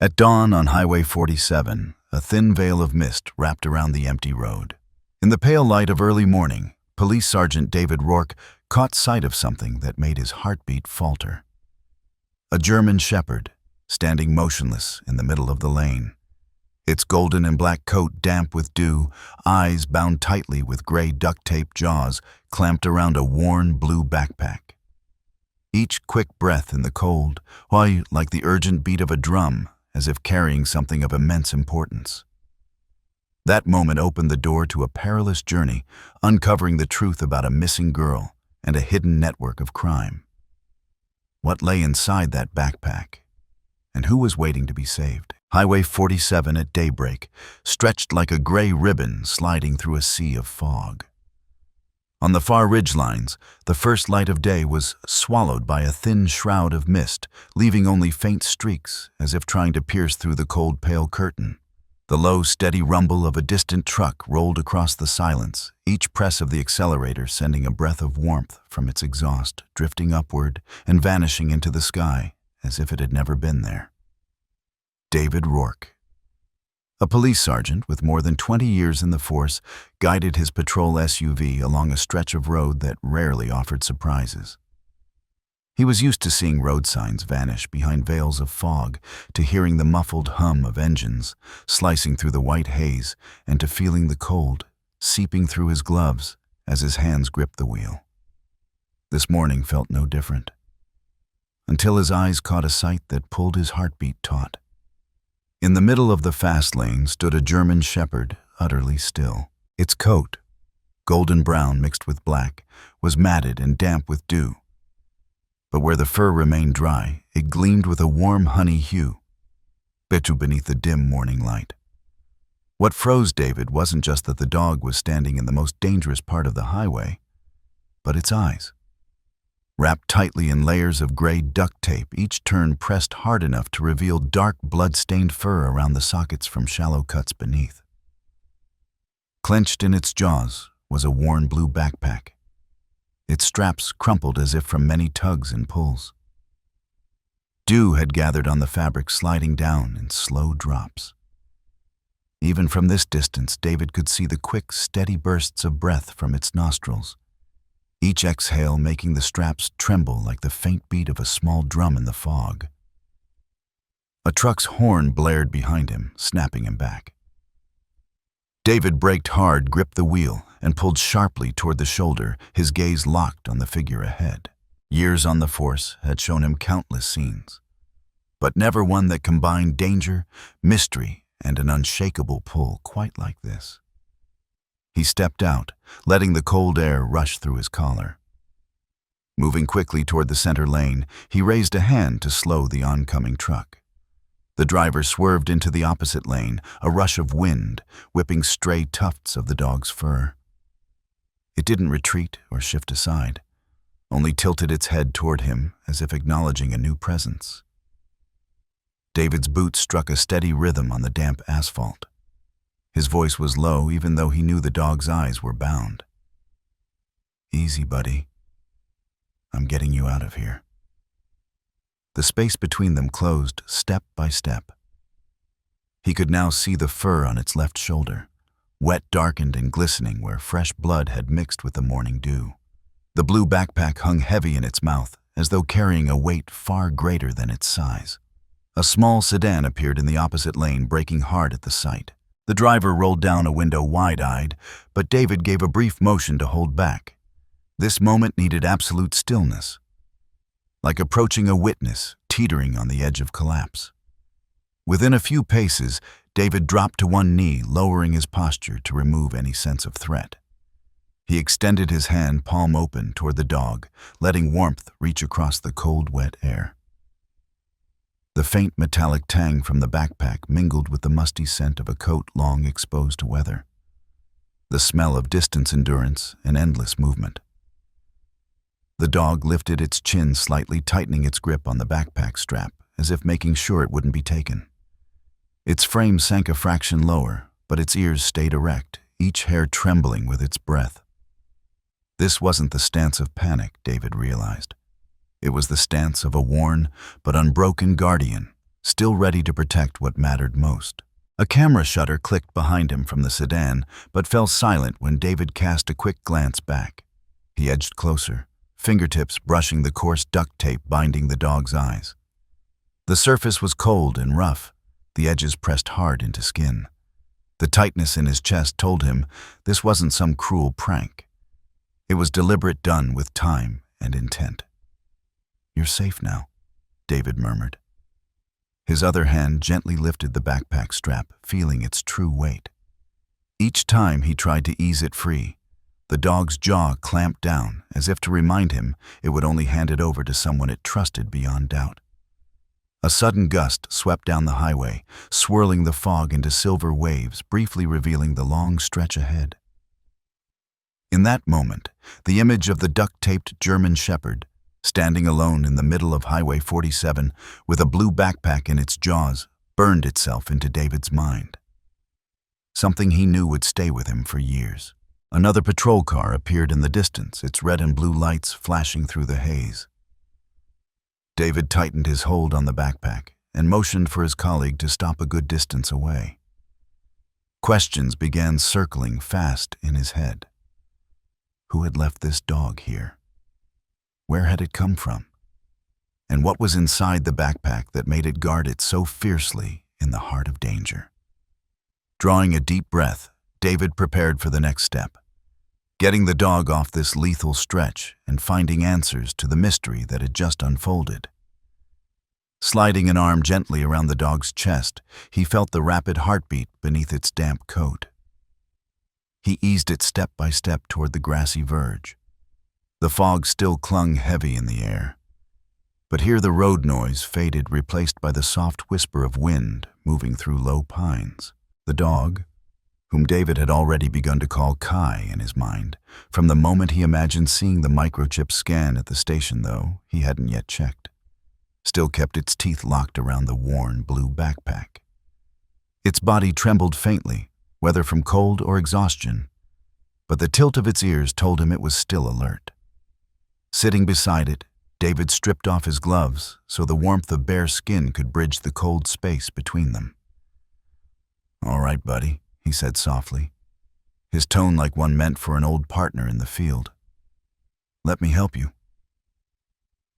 At dawn on Highway 47, a thin veil of mist wrapped around the empty road. In the pale light of early morning, Police Sergeant David Rourke caught sight of something that made his heartbeat falter. A German shepherd, standing motionless in the middle of the lane. Its golden and black coat damp with dew, eyes bound tightly with gray duct-tape jaws clamped around a worn blue backpack. Each quick breath in the cold, why, like the urgent beat of a drum, as if carrying something of immense importance. That moment opened the door to a perilous journey, uncovering the truth about a missing girl and a hidden network of crime. What lay inside that backpack? And who was waiting to be saved? Highway 47 at daybreak, stretched like a gray ribbon sliding through a sea of fog. On the far ridgelines, the first light of day was swallowed by a thin shroud of mist, leaving only faint streaks as if trying to pierce through the cold, pale curtain. The low, steady rumble of a distant truck rolled across the silence, each press of the accelerator sending a breath of warmth from its exhaust, drifting upward and vanishing into the sky as if it had never been there. David Rourke. A police sergeant with more than 20 years in the force guided his patrol SUV along a stretch of road that rarely offered surprises. He was used to seeing road signs vanish behind veils of fog, to hearing the muffled hum of engines slicing through the white haze, and to feeling the cold seeping through his gloves as his hands gripped the wheel. This morning felt no different, until his eyes caught a sight that pulled his heartbeat taut. In the middle of the fast lane stood a German shepherd, utterly still. Its coat, golden brown mixed with black, was matted and damp with dew. But where the fur remained dry, it gleamed with a warm honey hue, bitter beneath the dim morning light. What froze David wasn't just that the dog was standing in the most dangerous part of the highway, but its eyes. Wrapped tightly in layers of gray duct tape, each turn pressed hard enough to reveal dark, blood-stained fur around the sockets from shallow cuts beneath. Clenched in its jaws was a worn blue backpack, its straps crumpled as if from many tugs and pulls. Dew had gathered on the fabric, sliding down in slow drops. Even from this distance, David could see the quick, steady bursts of breath from its nostrils, each exhale making the straps tremble like the faint beat of a small drum in the fog. A truck's horn blared behind him, snapping him back. David braked hard, gripped the wheel, and pulled sharply toward the shoulder, his gaze locked on the figure ahead. Years on the force had shown him countless scenes, but never one that combined danger, mystery, and an unshakable pull quite like this. He stepped out, letting the cold air rush through his collar. Moving quickly toward the center lane, he raised a hand to slow the oncoming truck. The driver swerved into the opposite lane, a rush of wind, whipping stray tufts of the dog's fur. It didn't retreat or shift aside, only tilted its head toward him as if acknowledging a new presence. David's boots struck a steady rhythm on the damp asphalt. His voice was low, even though he knew the dog's eyes were bound. "Easy, buddy. I'm getting you out of here." The space between them closed step by step. He could now see the fur on its left shoulder, wet, darkened, and glistening where fresh blood had mixed with the morning dew. The blue backpack hung heavy in its mouth, as though carrying a weight far greater than its size. A small sedan appeared in the opposite lane, braking hard at the sight. The driver rolled down a window wide-eyed, but David gave a brief motion to hold back. This moment needed absolute stillness, like approaching a witness teetering on the edge of collapse. Within a few paces, David dropped to one knee, lowering his posture to remove any sense of threat. He extended his hand, palm open, toward the dog, letting warmth reach across the cold, wet air. The faint metallic tang from the backpack mingled with the musty scent of a coat long exposed to weather, the smell of distance endurance and endless movement. The dog lifted its chin slightly, tightening its grip on the backpack strap, as if making sure it wouldn't be taken. Its frame sank a fraction lower, but its ears stayed erect, each hair trembling with its breath. This wasn't the stance of panic, David realized. It was the stance of a worn but unbroken guardian, still ready to protect what mattered most. A camera shutter clicked behind him from the sedan, but fell silent when David cast a quick glance back. He edged closer, fingertips brushing the coarse duct tape binding the dog's eyes. The surface was cold and rough, the edges pressed hard into skin. The tightness in his chest told him this wasn't some cruel prank. It was deliberate, done with time and intent. "You're safe now," David murmured. His other hand gently lifted the backpack strap, feeling its true weight. Each time he tried to ease it free, the dog's jaw clamped down, as if to remind him it would only hand it over to someone it trusted beyond doubt. A sudden gust swept down the highway, swirling the fog into silver waves, briefly revealing the long stretch ahead. In that moment, the image of the duct-taped German Shepherd, standing alone in the middle of Highway 47 with a blue backpack in its jaws, burned itself into David's mind. Something he knew would stay with him for years. Another patrol car appeared in the distance, its red and blue lights flashing through the haze. David tightened his hold on the backpack and motioned for his colleague to stop a good distance away. Questions began circling fast in his head. Who had left this dog here? Where had it come from? And what was inside the backpack that made it guard it so fiercely in the heart of danger? Drawing a deep breath, David prepared for the next step, getting the dog off this lethal stretch and finding answers to the mystery that had just unfolded. Sliding an arm gently around the dog's chest, he felt the rapid heartbeat beneath its damp coat. He eased it step by step toward the grassy verge. The fog still clung heavy in the air, but here the road noise faded, replaced by the soft whisper of wind moving through low pines. The dog, whom David had already begun to call Kai in his mind, from the moment he imagined seeing the microchip scan at the station, though he hadn't yet checked, still kept its teeth locked around the worn blue backpack. Its body trembled faintly, whether from cold or exhaustion, but the tilt of its ears told him it was still alert. Sitting beside it, David stripped off his gloves so the warmth of bare skin could bridge the cold space between them. "All right, buddy," he said softly, his tone like one meant for an old partner in the field. "Let me help you."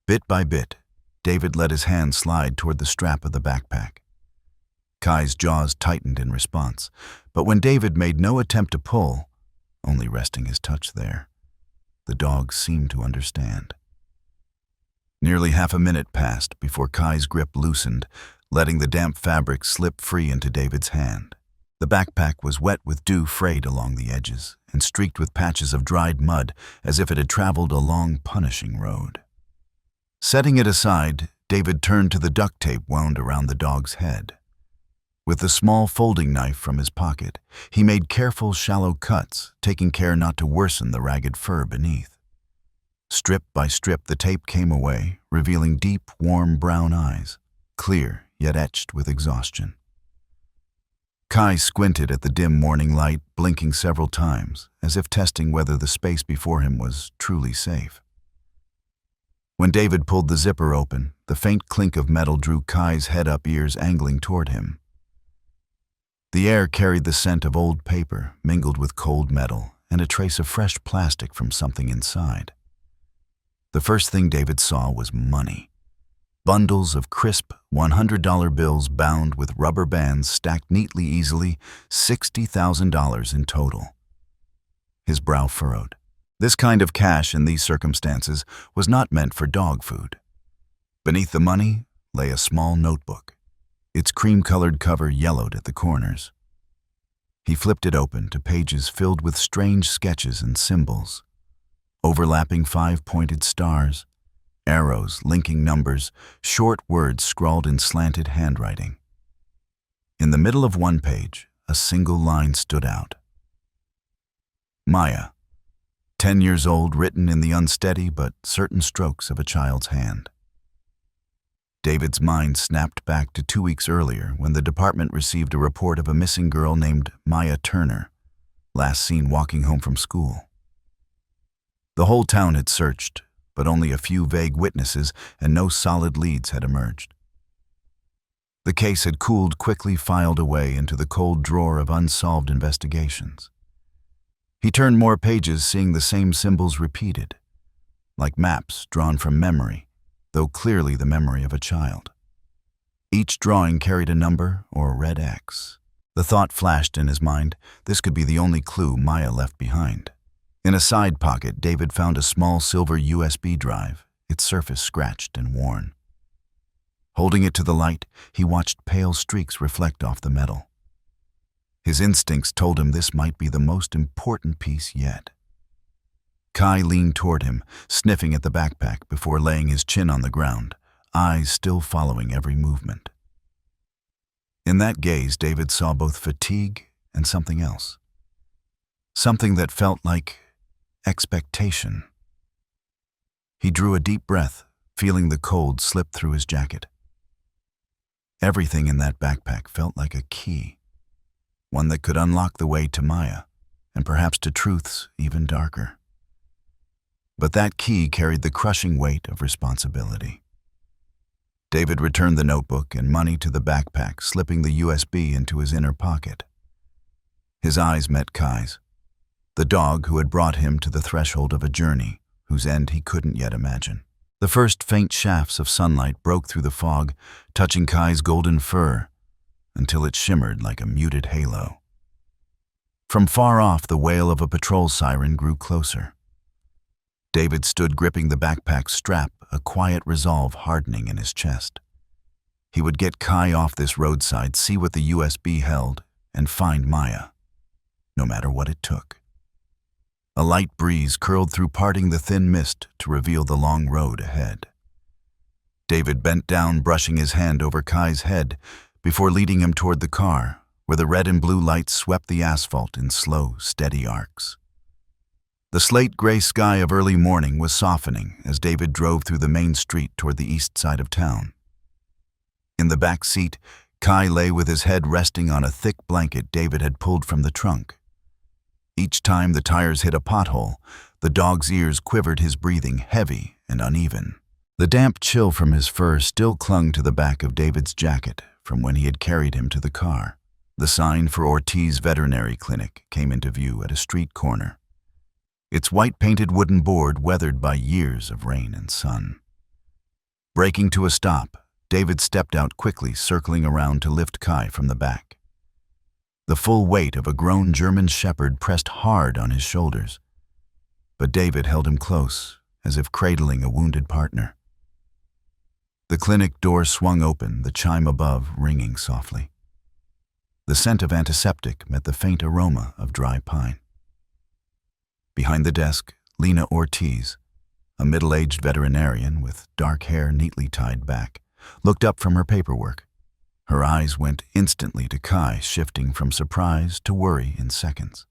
Bit by bit, David let his hand slide toward the strap of the backpack. Kai's jaws tightened in response, but when David made no attempt to pull, only resting his touch there, the dog seemed to understand. Nearly half a minute passed before Kai's grip loosened, letting the damp fabric slip free into David's hand. The backpack was wet with dew frayed along the edges and streaked with patches of dried mud as if it had traveled a long, punishing road. Setting it aside, David turned to the duct tape wound around the dog's head. With the small folding knife from his pocket, he made careful, shallow cuts, taking care not to worsen the ragged fur beneath. Strip by strip, the tape came away, revealing deep, warm brown eyes, clear yet etched with exhaustion. Kai squinted at the dim morning light, blinking several times, as if testing whether the space before him was truly safe. When David pulled the zipper open, the faint clink of metal drew Kai's head up, ears angling toward him. The air carried the scent of old paper, mingled with cold metal, and a trace of fresh plastic from something inside. The first thing David saw was money. Bundles of crisp $100 bills bound with rubber bands stacked neatly, easily, $60,000 in total. His brow furrowed. This kind of cash in these circumstances was not meant for dog food. Beneath the money lay a small notebook, its cream-colored cover yellowed at the corners. He flipped it open to pages filled with strange sketches and symbols, overlapping 5-pointed stars, arrows linking numbers, short words scrawled in slanted handwriting. In the middle of one page, a single line stood out. Maya, 10 years old, written in the unsteady but certain strokes of a child's hand. David's mind snapped back to 2 weeks earlier when the department received a report of a missing girl named Maya Turner, last seen walking home from school. The whole town had searched, but only a few vague witnesses and no solid leads had emerged. The case had cooled, quickly filed away into the cold drawer of unsolved investigations. He turned more pages, seeing the same symbols repeated, like maps drawn from memory, though clearly the memory of a child. Each drawing carried a number or a red X. The thought flashed in his mind, this could be the only clue Maya left behind. In a side pocket, David found a small silver USB drive, its surface scratched and worn. Holding it to the light, he watched pale streaks reflect off the metal. His instincts told him this might be the most important piece yet. Kai leaned toward him, sniffing at the backpack before laying his chin on the ground, eyes still following every movement. In that gaze, David saw both fatigue and something else. Something that felt like expectation. He drew a deep breath, feeling the cold slip through his jacket. Everything in that backpack felt like a key, one that could unlock the way to Maya, and perhaps to truths even darker. But that key carried the crushing weight of responsibility. David returned the notebook and money to the backpack, slipping the USB into his inner pocket. His eyes met Kai's, the dog who had brought him to the threshold of a journey whose end he couldn't yet imagine. The first faint shafts of sunlight broke through the fog, touching Kai's golden fur, until it shimmered like a muted halo. From far off, the wail of a patrol siren grew closer. David stood gripping the backpack's strap, a quiet resolve hardening in his chest. He would get Kai off this roadside, see what the USB held, and find Maya, no matter what it took. A light breeze curled through, parting the thin mist to reveal the long road ahead. David bent down, brushing his hand over Kai's head before leading him toward the car, where the red and blue lights swept the asphalt in slow, steady arcs. The slate-gray sky of early morning was softening as David drove through the main street toward the east side of town. In the back seat, Kai lay with his head resting on a thick blanket David had pulled from the trunk. Each time the tires hit a pothole, the dog's ears quivered, his breathing heavy and uneven. The damp chill from his fur still clung to the back of David's jacket from when he had carried him to the car. The sign for Ortiz Veterinary Clinic came into view at a street corner, its white-painted wooden board weathered by years of rain and sun. Braking to a stop, David stepped out quickly, circling around to lift Kai from the back. The full weight of a grown German shepherd pressed hard on his shoulders, but David held him close, as if cradling a wounded partner. The clinic door swung open, the chime above ringing softly. The scent of antiseptic met the faint aroma of dry pine. Behind the desk, Lena Ortiz, a middle-aged veterinarian with dark hair neatly tied back, looked up from her paperwork. Her eyes went instantly to Kai, shifting from surprise to worry in seconds.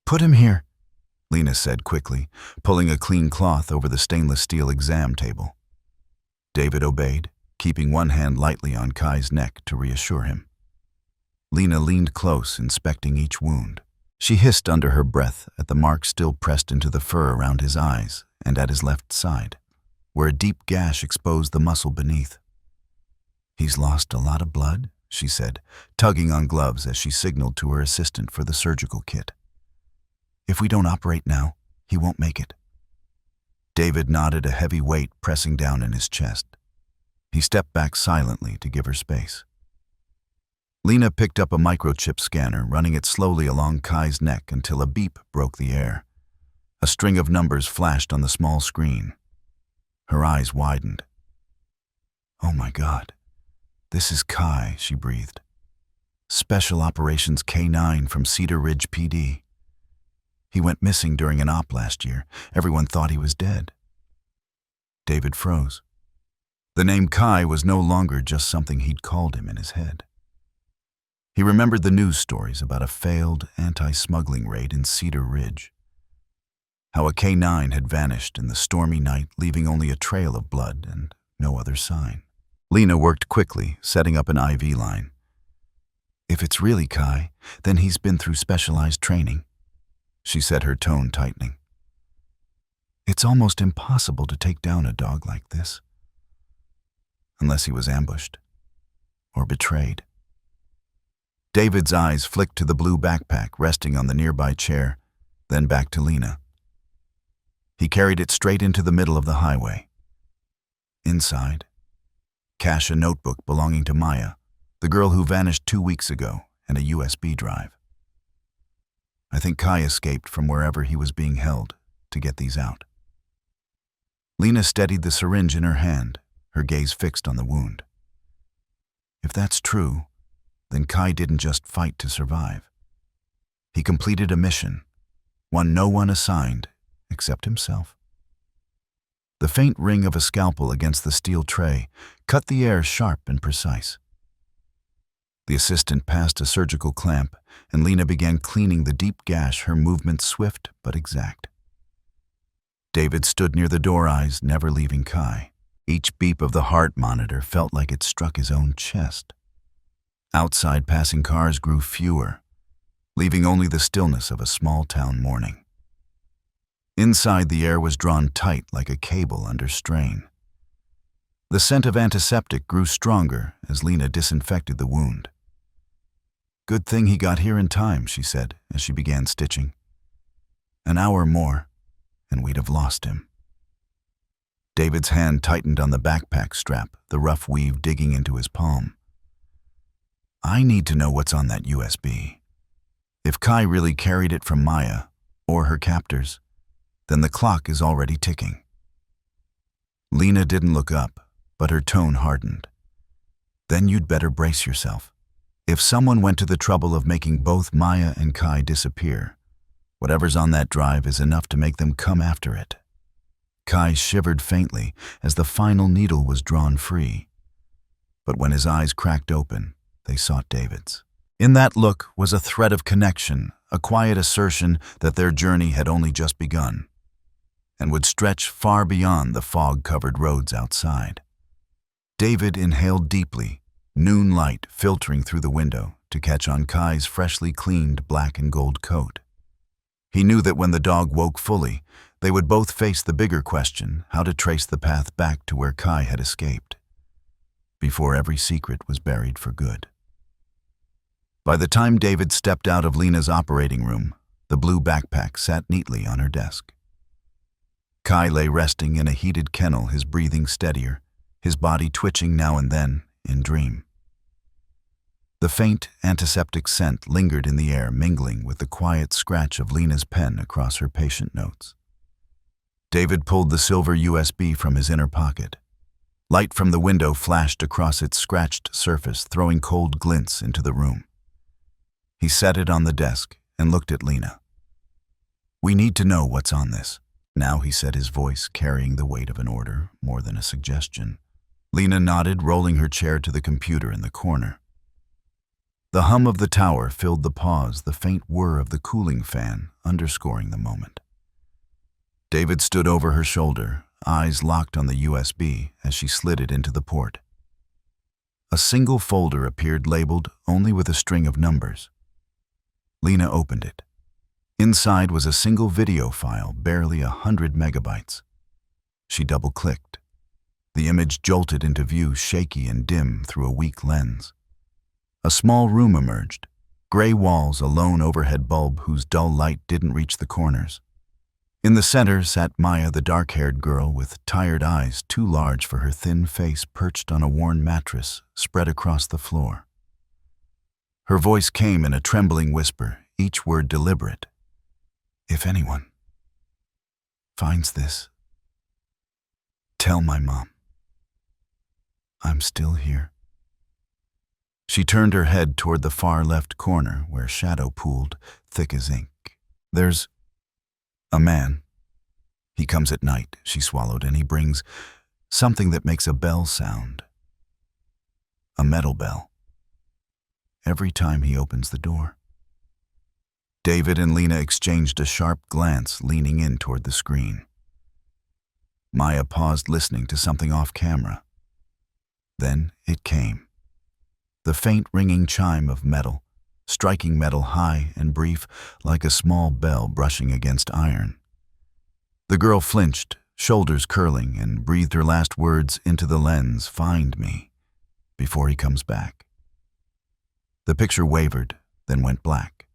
"Put him here," Lena said quickly, pulling a clean cloth over the stainless steel exam table. David obeyed, keeping one hand lightly on Kai's neck to reassure him. Lena leaned close, inspecting each wound. She hissed under her breath at the mark still pressed into the fur around his eyes and at his left side, where a deep gash exposed the muscle beneath. "He's lost a lot of blood," she said, tugging on gloves as she signaled to her assistant for the surgical kit. "If we don't operate now, he won't make it." David nodded, a heavy weight pressing down in his chest. He stepped back silently to give her space. Lena picked up a microchip scanner, running it slowly along Kai's neck until a beep broke the air. A string of numbers flashed on the small screen. Her eyes widened. "Oh my God, this is Kai," she breathed. "Special Operations K9 from Cedar Ridge PD. He went missing during an op last year. Everyone thought he was dead." David froze. The name Kai was no longer just something he'd called him in his head. He remembered the news stories about a failed anti-smuggling raid in Cedar Ridge. How a K9 had vanished in the stormy night, leaving only a trail of blood and no other sign. Lena worked quickly, setting up an IV line. "If it's really Kai, then he's been through specialized training," she said, her tone tightening. "It's almost impossible to take down a dog like this. Unless he was ambushed. or betrayed. David's eyes flicked to the blue backpack resting on the nearby chair, then back to Lena. He carried it straight into the middle of the highway. Inside, cache a notebook belonging to Maya, the girl who vanished 2 weeks ago, and a USB drive. I think Kai escaped from wherever he was being held to get these out. Lena steadied the syringe in her hand, her gaze fixed on the wound. If that's true, then Kai didn't just fight to survive. He completed a mission, one no one assigned except himself. The faint ring of a scalpel against the steel tray cut the air sharp and precise. The assistant passed a surgical clamp, and Lena began cleaning the deep gash, her movements swift but exact. David stood near the door, eyes never leaving Kai. Each beep of the heart monitor felt like it struck his own chest. Outside, passing cars grew fewer, leaving only the stillness of a small-town morning. Inside, the air was drawn tight like a cable under strain. The scent of antiseptic grew stronger as Lena disinfected the wound. "Good thing he got here in time," she said as she began stitching. "An hour more, and we'd have lost him." David's hand tightened on the backpack strap, the rough weave digging into his palm. "I need to know what's on that USB. If Kai really carried it from Maya, or her captors, then the clock is already ticking." Lena didn't look up, but her tone hardened. "Then you'd better brace yourself. If someone went to the trouble of making both Maya and Kai disappear, whatever's on that drive is enough to make them come after it." Kai shivered faintly as the final needle was drawn free. But when his eyes cracked open, they sought David's. In that look was a thread of connection, a quiet assertion that their journey had only just begun, and would stretch far beyond the fog-covered roads outside. David inhaled deeply, noon light filtering through the window to catch on Kai's freshly cleaned black and gold coat. He knew that when the dog woke fully, they would both face the bigger question, how to trace the path back to where Kai had escaped, before every secret was buried for good. By the time David stepped out of Lena's operating room, the blue backpack sat neatly on her desk. Kai lay resting in a heated kennel, his breathing steadier, his body twitching now and then in dream. The faint antiseptic scent lingered in the air, mingling with the quiet scratch of Lena's pen across her patient notes. David pulled the silver USB from his inner pocket. Light from the window flashed across its scratched surface, throwing cold glints into the room. He set it on the desk and looked at Lena. "We need to know what's on this." Now he said, his voice carrying the weight of an order more than a suggestion. Lena nodded, rolling her chair to the computer in the corner. The hum of the tower filled the pause, the faint whir of the cooling fan underscoring the moment. David stood over her shoulder, eyes locked on the USB as she slid it into the port. A single folder appeared, labeled only with a string of numbers. Lena opened it. Inside was a single video file, barely 100 megabytes. She double-clicked. The image jolted into view, shaky and dim through a weak lens. A small room emerged, gray walls, a lone overhead bulb whose dull light didn't reach the corners. In the center sat Maya, the dark-haired girl with tired eyes too large for her thin face, perched on a worn mattress spread across the floor. Her voice came in a trembling whisper, each word deliberate. "If anyone finds this, tell my mom. I'm still here." She turned her head toward the far left corner where shadow pooled, thick as ink. "There's a man. He comes at night," she swallowed, "and he brings something that makes a bell sound. A metal bell. Every time he opens the door." David and Lena exchanged a sharp glance, leaning in toward the screen. Maya paused, listening to something off camera. Then it came. The faint ringing chime of metal, striking metal high and brief, like a small bell brushing against iron. The girl flinched, shoulders curling, and breathed her last words into the lens. "Find me. before he comes back." The picture wavered, then went black.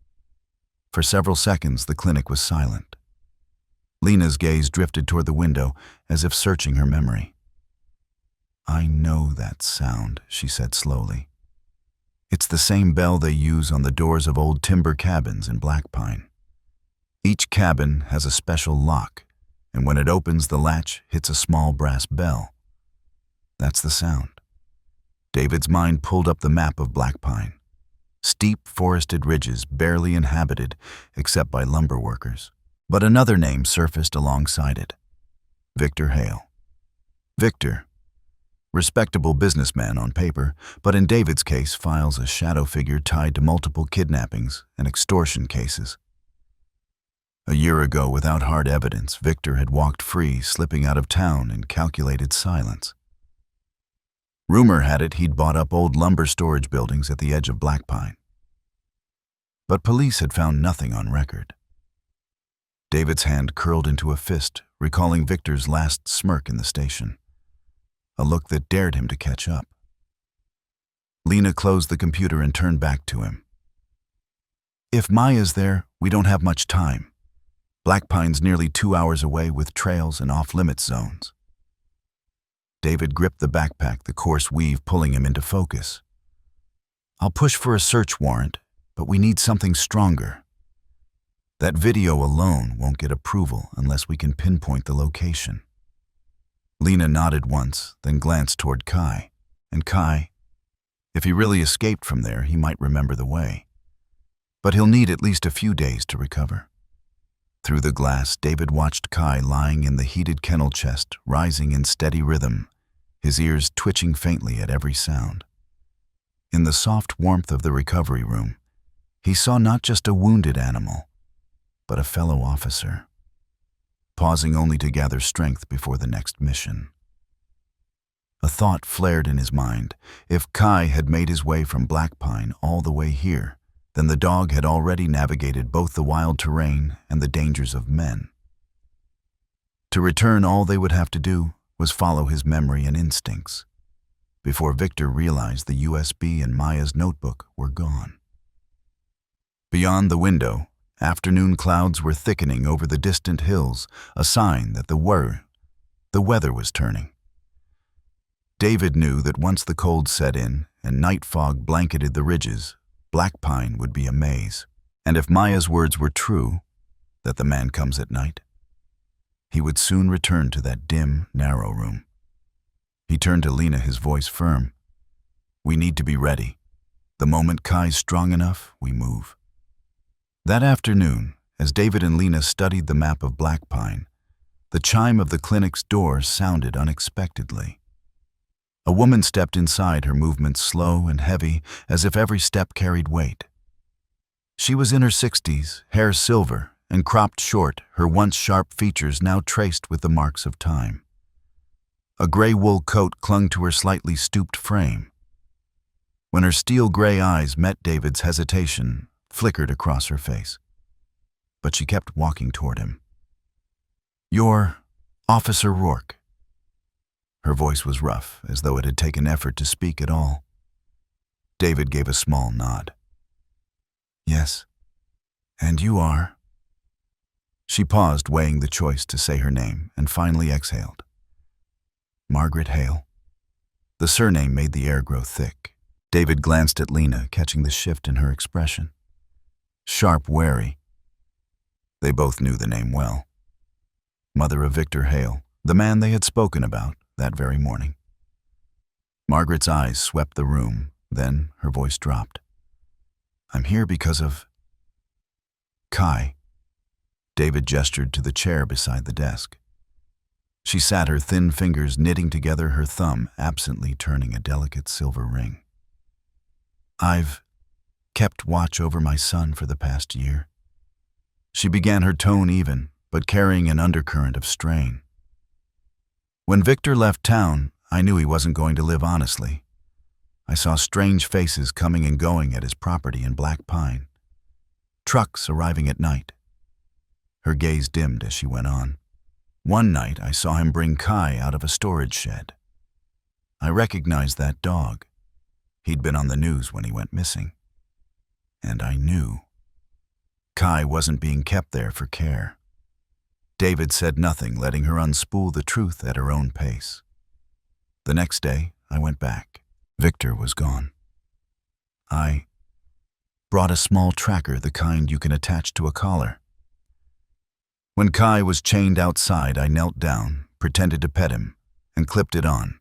For several seconds, the clinic was silent. Lena's gaze drifted toward the window, as if searching her memory. "I know that sound," she said slowly. "It's the same bell they use on the doors of old timber cabins in Blackpine. Each cabin has a special lock, and when it opens, the latch hits a small brass bell. That's the sound." David's mind pulled up the map of Blackpine. Steep forested ridges barely inhabited except by lumber workers. But another name surfaced alongside it: Victor Hale. Victor, respectable businessman on paper, but in David's case files a shadow figure tied to multiple kidnappings and extortion cases. A year ago, without hard evidence, Victor had walked free, slipping out of town in calculated silence. Rumor had it he'd bought up old lumber storage buildings at the edge of Blackpine. But police had found nothing on record. David's hand curled into a fist, recalling Victor's last smirk in the station, a look that dared him to catch up. Lena closed the computer and turned back to him. "If Maya's there, we don't have much time. Blackpine's nearly 2 hours away with trails and off-limits zones." David gripped the backpack, the coarse weave pulling him into focus. "I'll push for a search warrant, but we need something stronger. That video alone won't get approval unless we can pinpoint the location." Lena nodded once, then glanced toward Kai. And Kai, if he really escaped from there, he might remember the way. But he'll need at least a few days to recover. Through the glass, David watched Kai lying in the heated kennel chest, rising in steady rhythm, his ears twitching faintly at every sound. In the soft warmth of the recovery room, he saw not just a wounded animal, but a fellow officer, pausing only to gather strength before the next mission. A thought flared in his mind. If Kai had made his way from Blackpine all the way here, then the dog had already navigated both the wild terrain and the dangers of men. To return, all they would have to do was follow his memory and instincts, before Victor realized the USB and Maya's notebook were gone. Beyond the window, afternoon clouds were thickening over the distant hills, a sign that the weather was turning. David knew that once the cold set in and night fog blanketed the ridges, Blackpine would be a maze. And if Maya's words were true, that the man comes at night, he would soon return to that dim, narrow room. He turned to Lena, his voice firm. "We need to be ready. The moment Kai's strong enough, we move." That afternoon, as David and Lena studied the map of Blackpine, the chime of the clinic's door sounded unexpectedly. A woman stepped inside, her movements slow and heavy, as if every step carried weight. She was in her 60s, hair silver and cropped short, her once sharp features now traced with the marks of time. A gray wool coat clung to her slightly stooped frame. When her steel-gray eyes met David's, hesitation flickered across her face. But she kept walking toward him. "You're Officer Rourke." Her voice was rough, as though it had taken effort to speak at all. David gave a small nod. "Yes. And you are?" She paused, weighing the choice to say her name, and finally exhaled. "Margaret Hale." The surname made the air grow thick. David glanced at Lena, catching the shift in her expression. Sharp, wary. They both knew the name well. Mother of Victor Hale, the man they had spoken about that very morning. Margaret's eyes swept the room, then her voice dropped. "I'm here because of Kai." David gestured to the chair beside the desk. She sat, her thin fingers knitting together, her thumb absently turning a delicate silver ring. "I've kept watch over my son for the past year." She began, her tone even, but carrying an undercurrent of strain. "When Victor left town, I knew he wasn't going to live honestly. I saw strange faces coming and going at his property in Blackpine. Trucks arriving at night." Her gaze dimmed as she went on. "One night I saw him bring Kai out of a storage shed. I recognized that dog, He'd been on the news when he went missing. And I knew. Kai wasn't being kept there for care. David said nothing, letting her unspool the truth at her own pace. The next day, I went back. Victor was gone. I brought a small tracker, the kind you can attach to a collar. When Kai was chained outside, I knelt down, pretended to pet him, and clipped it on.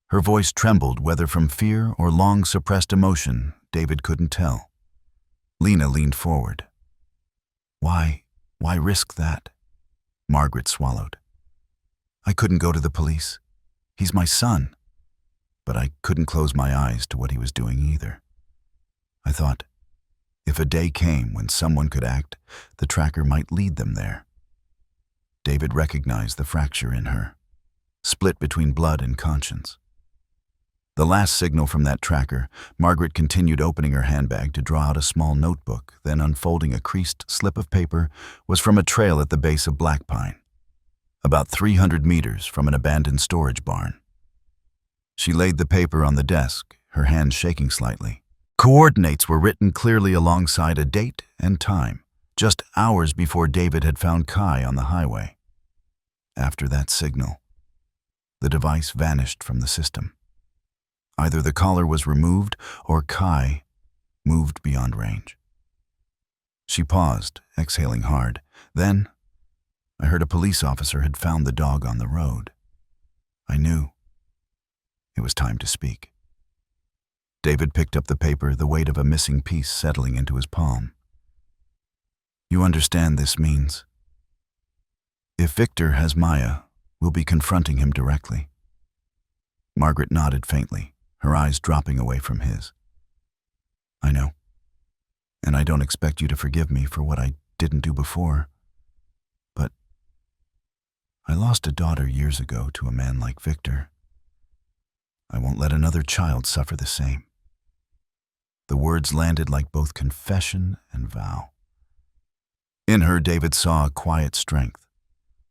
Her voice trembled, whether from fear or long-suppressed emotion, David couldn't tell. Lena leaned forward. Why risk that? Margaret swallowed. I couldn't go to the police. He's my son. But I couldn't close my eyes to what he was doing either. I thought, if a day came when someone could act, the tracker might lead them there. David recognized the fracture in her, split between blood and conscience. The last signal from that tracker, Margaret continued opening her handbag to draw out a small notebook, then unfolding a creased slip of paper, was from a trail at the base of Blackpine, about 300 meters from an abandoned storage barn. She laid the paper on the desk, her hand shaking slightly. Coordinates were written clearly alongside a date and time, just hours before David had found Kai on the highway. After that signal, the device vanished from the system. Either the collar was removed or Kai moved beyond range. She paused, exhaling hard. Then, I heard a police officer had found the dog on the road. I knew. It was time to speak. David picked up the paper, the weight of a missing piece settling into his palm. You understand this means? If Victor has Maya, we'll be confronting him directly. Margaret nodded faintly, her eyes dropping away from his. I know. And I don't expect you to forgive me for what I didn't do before. But I lost a daughter years ago to a man like Victor. I won't let another child suffer the same. The words landed like both confession and vow. In her, David saw a quiet strength,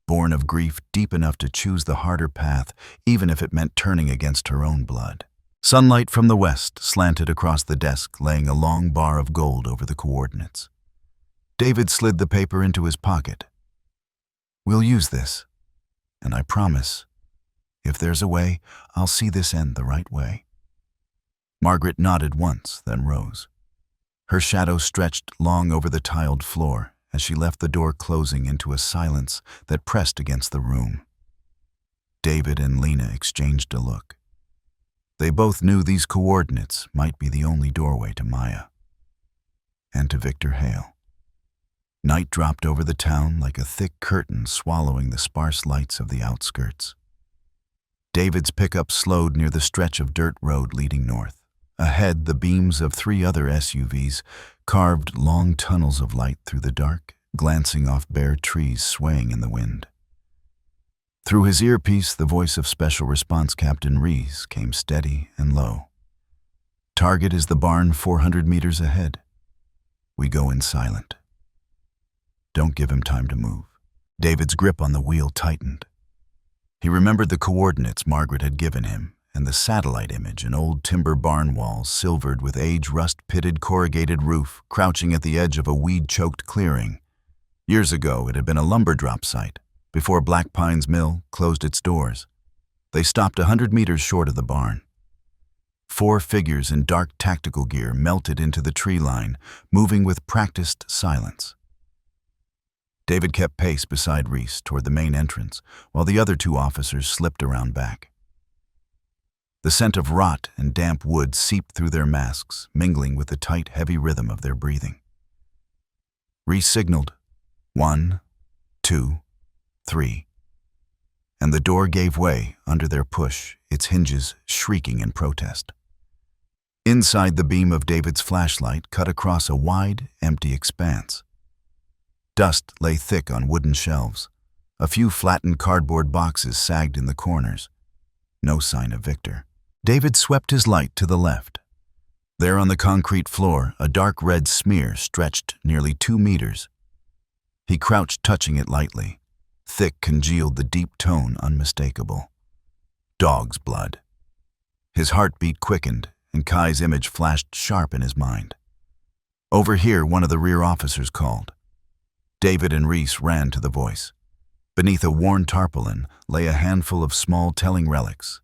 born of grief deep enough to choose the harder path, even if it meant turning against her own blood. Sunlight from the west slanted across the desk, laying a long bar of gold over the coordinates. David slid the paper into his pocket. We'll use this, and I promise, if there's a way, I'll see this end the right way. Margaret nodded once, then rose. Her shadow stretched long over the tiled floor as she left the door closing into a silence that pressed against the room. David and Lena exchanged a look. They both knew these coordinates might be the only doorway to Maya. And to Victor Hale. Night dropped over the town like a thick curtain swallowing the sparse lights of the outskirts. David's pickup slowed near the stretch of dirt road leading north. Ahead, the beams of 3 other SUVs carved long tunnels of light through the dark, glancing off bare trees swaying in the wind. Through his earpiece, the voice of Special Response Captain Rees came steady and low. Target is the barn 400 meters ahead. We go in silent. Don't give him time to move. David's grip on the wheel tightened. He remembered the coordinates Margaret had given him, and the satellite image, an old timber barn wall silvered with age-rust-pitted corrugated roof crouching at the edge of a weed-choked clearing. Years ago, it had been a lumber drop site, before Blackpine's mill closed its doors. They stopped 100 meters short of the barn. 4 figures in dark tactical gear melted into the tree line, moving with practiced silence. David kept pace beside Reese toward the main entrance, while the other 2 officers slipped around back. The scent of rot and damp wood seeped through their masks, mingling with the tight, heavy rhythm of their breathing. Reese signaled, 1, 2, 3, and the door gave way under their push, its hinges shrieking in protest. Inside, the beam of David's flashlight cut across a wide, empty expanse. Dust lay thick on wooden shelves. A few flattened cardboard boxes sagged in the corners. No sign of Victor. David swept his light to the left. There on the concrete floor, a dark red smear stretched nearly 2 meters. He crouched, touching it lightly. Thick congealed, the deep tone unmistakable. Dog's blood. His heartbeat quickened and Kai's image flashed sharp in his mind. Over here, one of the rear officers called. David and Reese ran to the voice. Beneath a worn tarpaulin lay a handful of small telling relics.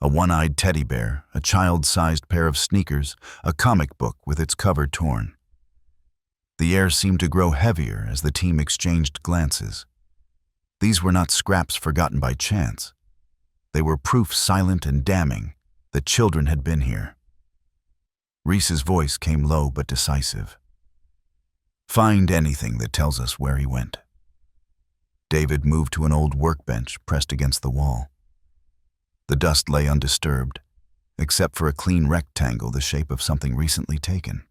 A one-eyed teddy bear, a child-sized pair of sneakers, a comic book with its cover torn. The air seemed to grow heavier as the team exchanged glances. These were not scraps forgotten by chance. They were proof silent and damning that children had been here. Reese's voice came low but decisive. Find anything that tells us where he went. David moved to an old workbench pressed against the wall. The dust lay undisturbed, except for a clean rectangle the shape of something recently taken.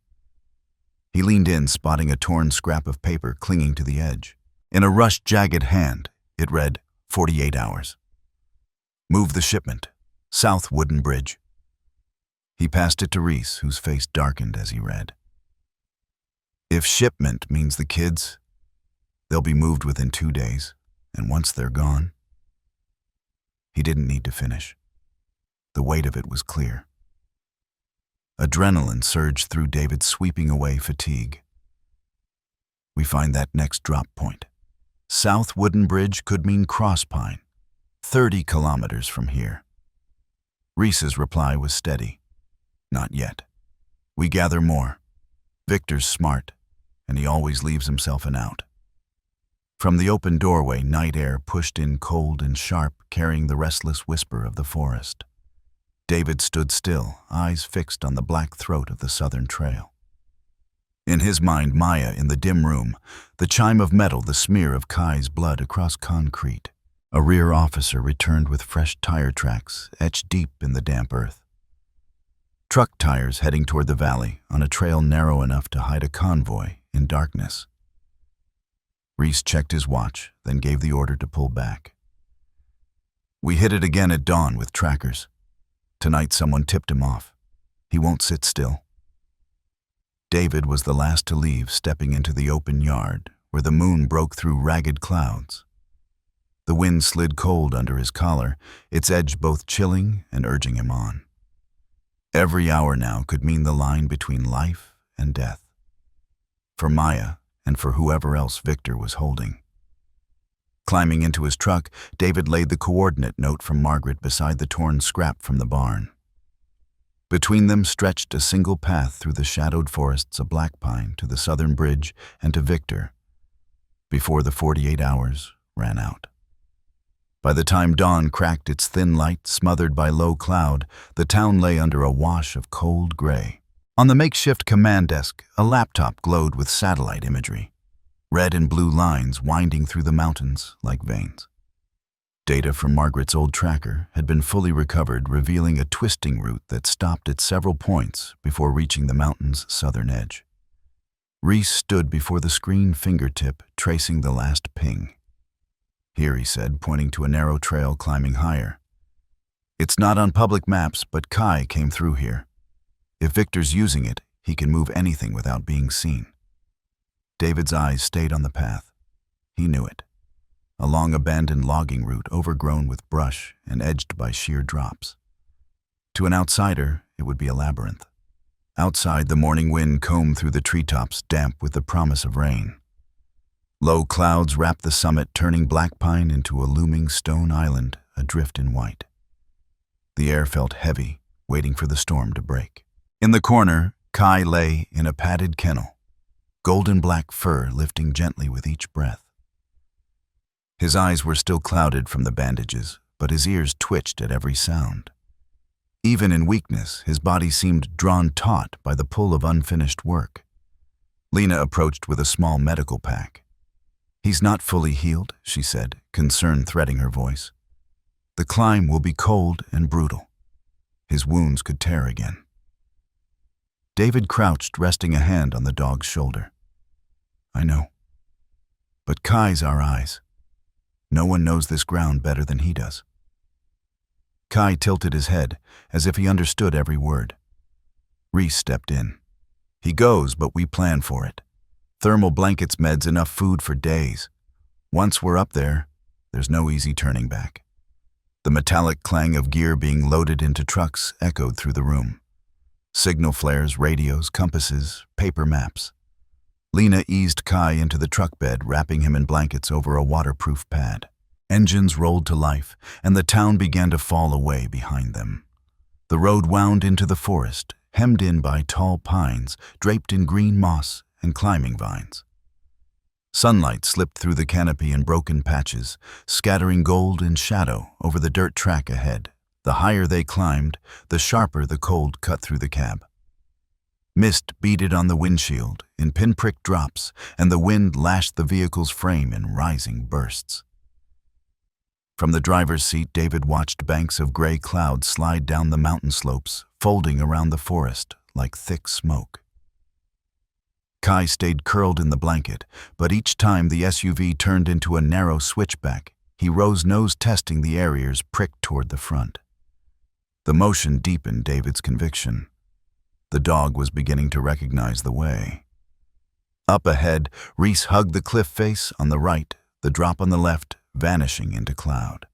He leaned in, spotting a torn scrap of paper clinging to the edge. In a rushed, jagged hand, it read, 48 hours. Move the shipment. South Wooden Bridge. He passed it to Reese, whose face darkened as he read. If shipment means the kids, they'll be moved within 2 days, and once they're gone. He didn't need to finish. The weight of it was clear. Adrenaline surged through David, sweeping away fatigue. We find that next drop point. South Wooden Bridge could mean Crosspine, 30 kilometers from here. Reese's reply was steady. Not yet. We gather more. Victor's smart, and he always leaves himself an out. From the open doorway, night air pushed in cold and sharp, carrying the restless whisper of the forest. David stood still, eyes fixed on the black throat of the southern trail. In his mind, Maya in the dim room, the chime of metal, the smear of Kai's blood across concrete. A rear officer returned with fresh tire tracks etched deep in the damp earth. Truck tires heading toward the valley on a trail narrow enough to hide a convoy in darkness. Reese checked his watch, then gave the order to pull back. We hit it again at dawn with trackers. Tonight someone tipped him off. He won't sit still. David was the last to leave, stepping into the open yard, where the moon broke through ragged clouds. The wind slid cold under his collar, its edge both chilling and urging him on. Every hour now could mean the line between life and death. For Maya, and for whoever else Victor was holding. Climbing into his truck, David laid the coordinate note from Margaret beside the torn scrap from the barn. Between them stretched a single path through the shadowed forests of Blackpine to the southern bridge and to Victor, before the 48 hours ran out. By the time dawn cracked its thin light, smothered by low cloud, the town lay under a wash of cold gray. On the makeshift command desk, a laptop glowed with satellite imagery, red and blue lines winding through the mountains like veins. Data from Margaret's old tracker had been fully recovered, revealing a twisting route that stopped at several points before reaching the mountain's southern edge. Reese stood before the screen, fingertip tracing the last ping. Here, he said, pointing to a narrow trail climbing higher. It's not on public maps, but Kai came through here. If Victor's using it, he can move anything without being seen. David's eyes stayed on the path. He knew it. A long abandoned logging route overgrown with brush and edged by sheer drops. To an outsider, it would be a labyrinth. Outside, the morning wind combed through the treetops, damp with the promise of rain. Low clouds wrapped the summit, turning Blackpine into a looming stone island adrift in white. The air felt heavy, waiting for the storm to break. In the corner, Kai lay in a padded kennel, golden black fur lifting gently with each breath. His eyes were still clouded from the bandages, but his ears twitched at every sound. Even in weakness, his body seemed drawn taut by the pull of unfinished work. Lena approached with a small medical pack. He's not fully healed, she said, concern threading her voice. The climb will be cold and brutal. His wounds could tear again. David crouched, resting a hand on the dog's shoulder. I know. But Kai's our eyes. No one knows this ground better than he does. Kai tilted his head, as if he understood every word. Reese stepped in. He goes, but we plan for it. Thermal blankets, meds, enough food for days. Once we're up there, there's no easy turning back. The metallic clang of gear being loaded into trucks echoed through the room. Signal flares, radios, compasses, paper maps. Lena eased Kai into the truck bed, wrapping him in blankets over a waterproof pad. Engines rolled to life, and the town began to fall away behind them. The road wound into the forest, hemmed in by tall pines, draped in green moss and climbing vines. Sunlight slipped through the canopy in broken patches, scattering gold and shadow over the dirt track ahead. The higher they climbed, the sharper the cold cut through the cab. Mist beaded on the windshield in pinprick drops, and the wind lashed the vehicle's frame in rising bursts. From the driver's seat, David watched banks of gray clouds slide down the mountain slopes, folding around the forest like thick smoke. Kai stayed curled in the blanket, but each time the SUV turned into a narrow switchback, he rose nose testing the areas pricked toward the front. The motion deepened David's conviction. The dog was beginning to recognize the way. Up ahead, Reese hugged the cliff face on the right, the drop on the left vanishing into cloud.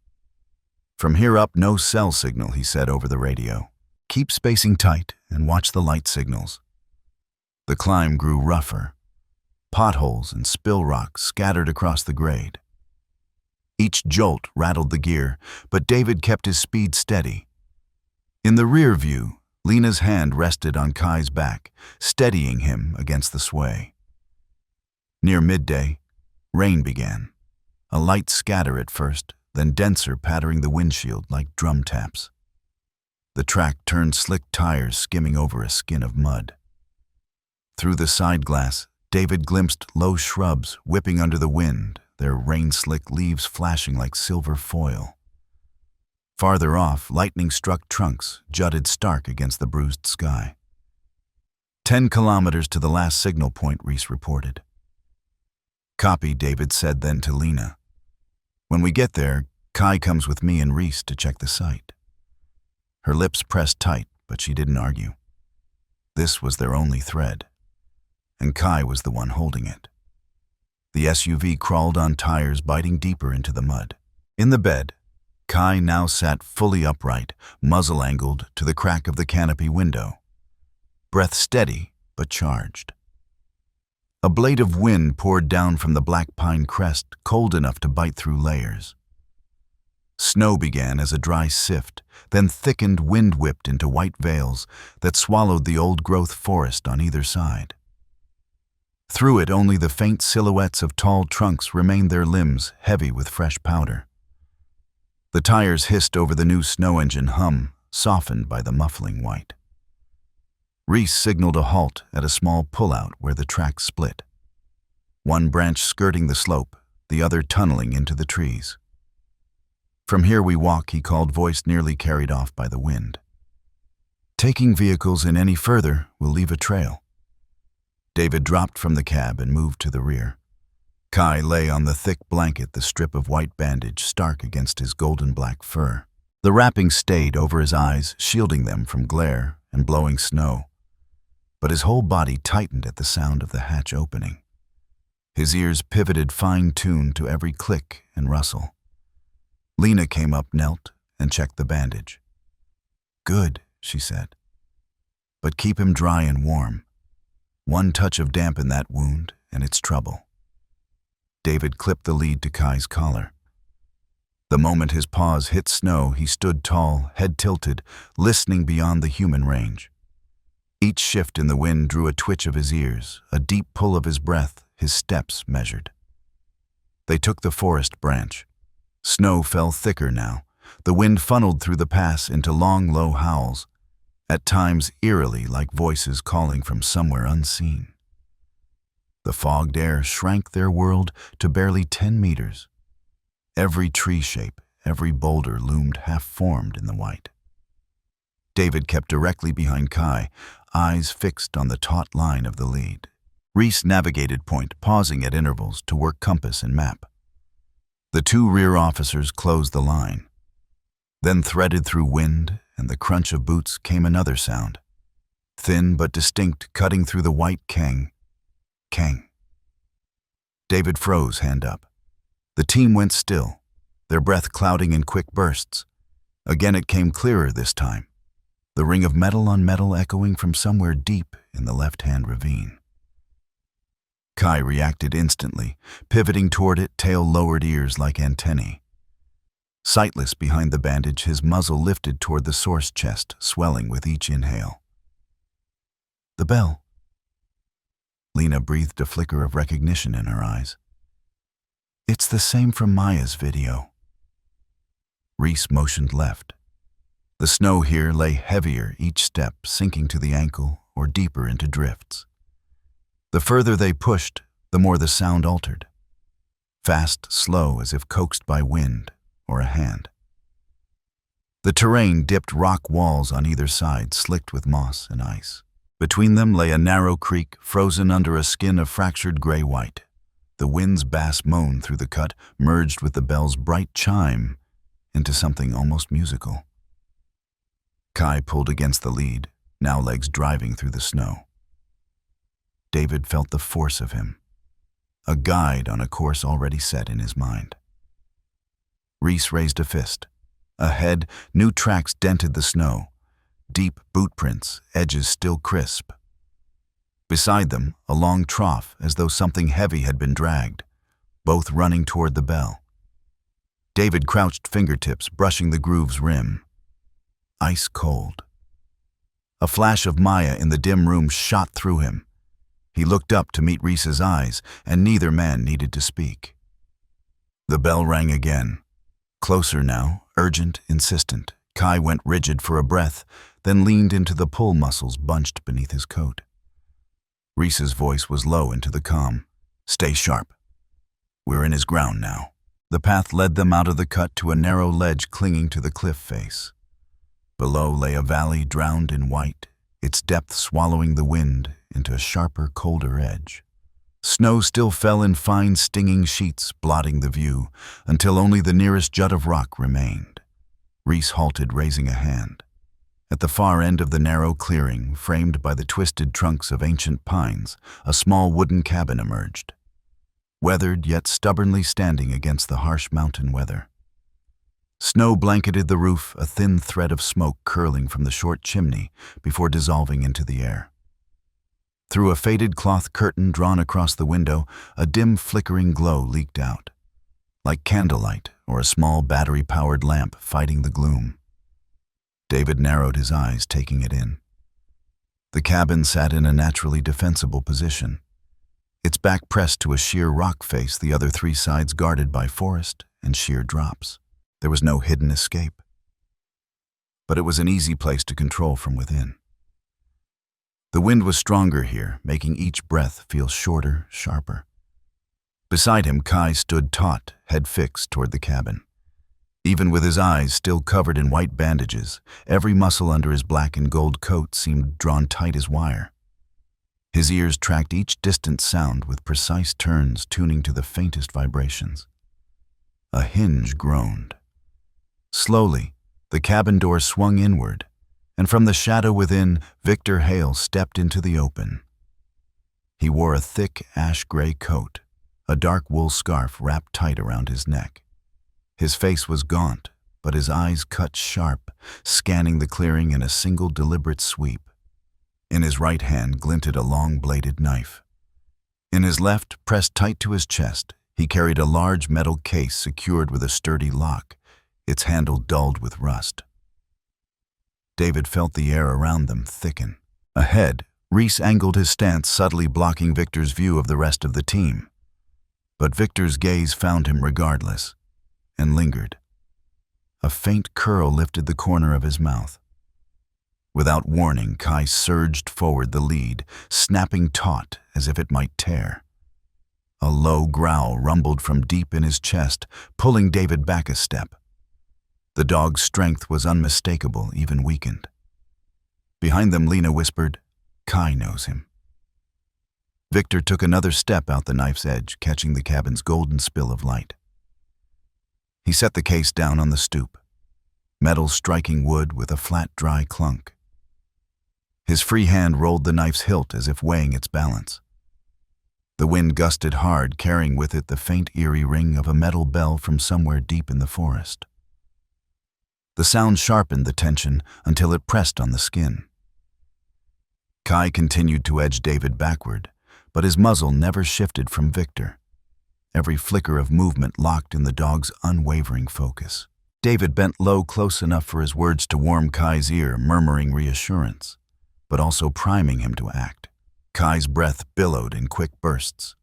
"From here up, no cell signal," he said over the radio. "Keep spacing tight and watch the light signals." The climb grew rougher. Potholes and spill rocks scattered across the grade. Each jolt rattled the gear, but David kept his speed steady. In the rear view, Lena's hand rested on Kai's back, steadying him against the sway. Near midday, rain began. A light scatter at first, then denser, pattering the windshield like drum taps. The track turned slick tires skimming over a skin of mud. Through the side glass, David glimpsed low shrubs whipping under the wind, their rain-slick leaves flashing like silver foil. Farther off, lightning-struck trunks jutted stark against the bruised sky. 10 kilometers to the last signal point, Reese reported. "Copy," David said then to Lena. "When we get there, Kai comes with me and Reese to check the site." Her lips pressed tight, but she didn't argue. This was their only thread, and Kai was the one holding it. The SUV crawled on tires, biting deeper into the mud. In the bed, Kai now sat fully upright, muzzle angled to the crack of the canopy window. Breath steady, but charged. A blade of wind poured down from the Blackpine crest, cold enough to bite through layers. Snow began as a dry sift, then thickened, wind-whipped into white veils that swallowed the old-growth forest on either side. Through it, only the faint silhouettes of tall trunks remained, their limbs heavy with fresh powder. The tires hissed over the new snow engine hum, softened by the muffling white. Reese signaled a halt at a small pullout where the track split. One branch skirting the slope, the other tunneling into the trees. "From here we walk," he called, voice nearly carried off by the wind. "Taking vehicles in any further will leave a trail." David dropped from the cab and moved to the rear. Kai lay on the thick blanket, the strip of white bandage stark against his golden-black fur. The wrapping stayed over his eyes, shielding them from glare and blowing snow. But his whole body tightened at the sound of the hatch opening. His ears pivoted fine-tuned to every click and rustle. Lena came up, knelt, and checked the bandage. "Good," she said. "But keep him dry and warm. One touch of damp in that wound, and it's trouble." David clipped the lead to Kai's collar. The moment his paws hit snow, he stood tall, head tilted, listening beyond the human range. Each shift in the wind drew a twitch of his ears, a deep pull of his breath, his steps measured. They took the forest branch. Snow fell thicker now. The wind funneled through the pass into long, low howls, at times eerily like voices calling from somewhere unseen. The fogged air shrank their world to barely 10 meters. Every tree shape, every boulder loomed half-formed in the white. David kept directly behind Kai, eyes fixed on the taut line of the lead. Reese navigated point, pausing at intervals to work compass and map. The two rear officers closed the line. Then, threaded through wind and the crunch of boots, came another sound. Thin but distinct, cutting through the white kang. Kang. David froze, hand up. The team went still, their breath clouding in quick bursts. Again it came clearer this time. the ring of metal on metal echoing from somewhere deep in the left-hand ravine. Kai reacted instantly, pivoting toward it, tail lowered, ears like antennae. Sightless behind the bandage, his muzzle lifted toward the source chest, swelling with each inhale. The bell. Lena breathed a flicker of recognition in her eyes. It's the same from Maya's video. Reese motioned left. The snow here lay heavier, each step sinking to the ankle or deeper into drifts. The further they pushed, the more the sound altered. Fast, slow, as if coaxed by wind or a hand. The terrain dipped rock walls on either side, slicked with moss and ice. Between them lay a narrow creek, frozen under a skin of fractured gray-white. The wind's bass moan through the cut merged with the bell's bright chime into something almost musical. Kai pulled against the lead, now legs driving through the snow. David felt the force of him, a guide on a course already set in his mind. Reese raised a fist. Ahead, new tracks dented the snow, deep boot prints, edges still crisp. Beside them, a long trough, as though something heavy had been dragged, both running toward the bell. David crouched, fingertips brushing the groove's rim. Ice cold. A flash of Maya in the dim room shot through him. He looked up to meet Reese's eyes, and neither man needed to speak. The bell rang again. Closer now, urgent, insistent. Kai went rigid for a breath, then leaned into the pull muscles bunched beneath his coat. Reese's voice was low into the calm. Stay sharp. We're in his ground now. The path led them out of the cut to a narrow ledge clinging to the cliff face. Below lay a valley drowned in white, its depth swallowing the wind into a sharper, colder edge. Snow still fell in fine, stinging sheets, blotting the view, until only the nearest jut of rock remained. Reese halted, raising a hand. At the far end of the narrow clearing, framed by the twisted trunks of ancient pines, a small wooden cabin emerged. Weathered yet stubbornly standing against the harsh mountain weather. Snow blanketed the roof, a thin thread of smoke curling from the short chimney before dissolving into the air. Through a faded cloth curtain drawn across the window, a dim flickering glow leaked out, like candlelight or a small battery-powered lamp fighting the gloom. David narrowed his eyes, taking it in. The cabin sat in a naturally defensible position, its back pressed to a sheer rock face, the other three sides guarded by forest and sheer drops. There was no hidden escape. But it was an easy place to control from within. The wind was stronger here, making each breath feel shorter, sharper. Beside him, Kai stood taut, head fixed toward the cabin. Even with his eyes still covered in white bandages, every muscle under his black and gold coat seemed drawn tight as wire. His ears tracked each distant sound with precise turns, tuning to the faintest vibrations. A hinge groaned. Slowly, the cabin door swung inward, and from the shadow within, Victor Hale stepped into the open. He wore a thick ash-gray coat, a dark wool scarf wrapped tight around his neck. His face was gaunt, but his eyes cut sharp, scanning the clearing in a single deliberate sweep. In his right hand glinted a long-bladed knife. In his left, pressed tight to his chest, he carried a large metal case secured with a sturdy lock, its handle dulled with rust. David felt the air around them thicken. Ahead, Reese angled his stance, subtly blocking Victor's view of the rest of the team. But Victor's gaze found him regardless, and lingered. A faint curl lifted the corner of his mouth. Without warning, Kai surged forward the lead, snapping taut as if it might tear. A low growl rumbled from deep in his chest, pulling David back a step. The dog's strength was unmistakable, even weakened. Behind them, Lena whispered, "Kai knows him." Victor took another step out the knife's edge, catching the cabin's golden spill of light. He set the case down on the stoop, metal striking wood with a flat, dry clunk. His free hand rolled the knife's hilt as if weighing its balance. The wind gusted hard, carrying with it the faint, eerie ring of a metal bell from somewhere deep in the forest. The sound sharpened the tension until it pressed on the skin. Kai continued to edge David backward, but his muzzle never shifted from Victor. Every flicker of movement locked in the dog's unwavering focus. David bent low close enough for his words to warm Kai's ear, murmuring reassurance, but also priming him to act. Kai's breath billowed in quick bursts,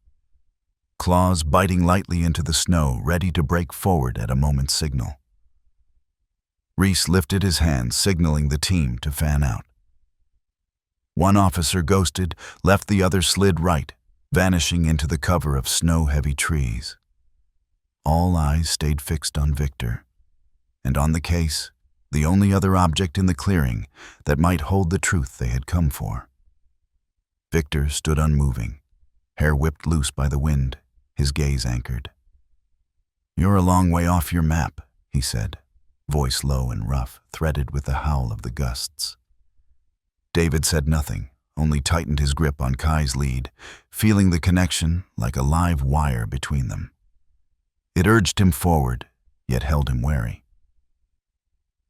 claws biting lightly into the snow, ready to break forward at a moment's signal. Reese lifted his hand, signaling the team to fan out. One officer ghosted, left the other slid right, vanishing into the cover of snow-heavy trees. All eyes stayed fixed on Victor, and on the case, the only other object in the clearing that might hold the truth they had come for. Victor stood unmoving, hair whipped loose by the wind, his gaze anchored. "You're a long way off your map," he said, voice low and rough, threaded with the howl of the gusts. David said nothing, only tightened his grip on Kai's lead, feeling the connection like a live wire between them. It urged him forward, yet held him wary.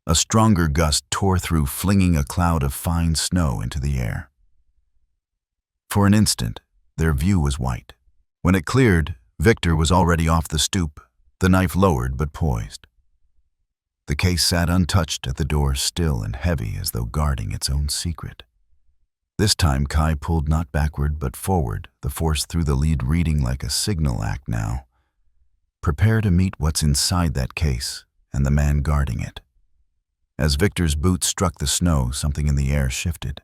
A stronger gust tore through, flinging a cloud of fine snow into the air. For an instant, their view was white. When it cleared, Victor was already off the stoop, the knife lowered but poised. The case sat untouched at the door, still and heavy as though guarding its own secret. This time Kai pulled not backward but forward, the force through the lead reading like a signal act now. Prepare to meet what's inside that case and the man guarding it. As Victor's boots struck the snow, something in the air shifted.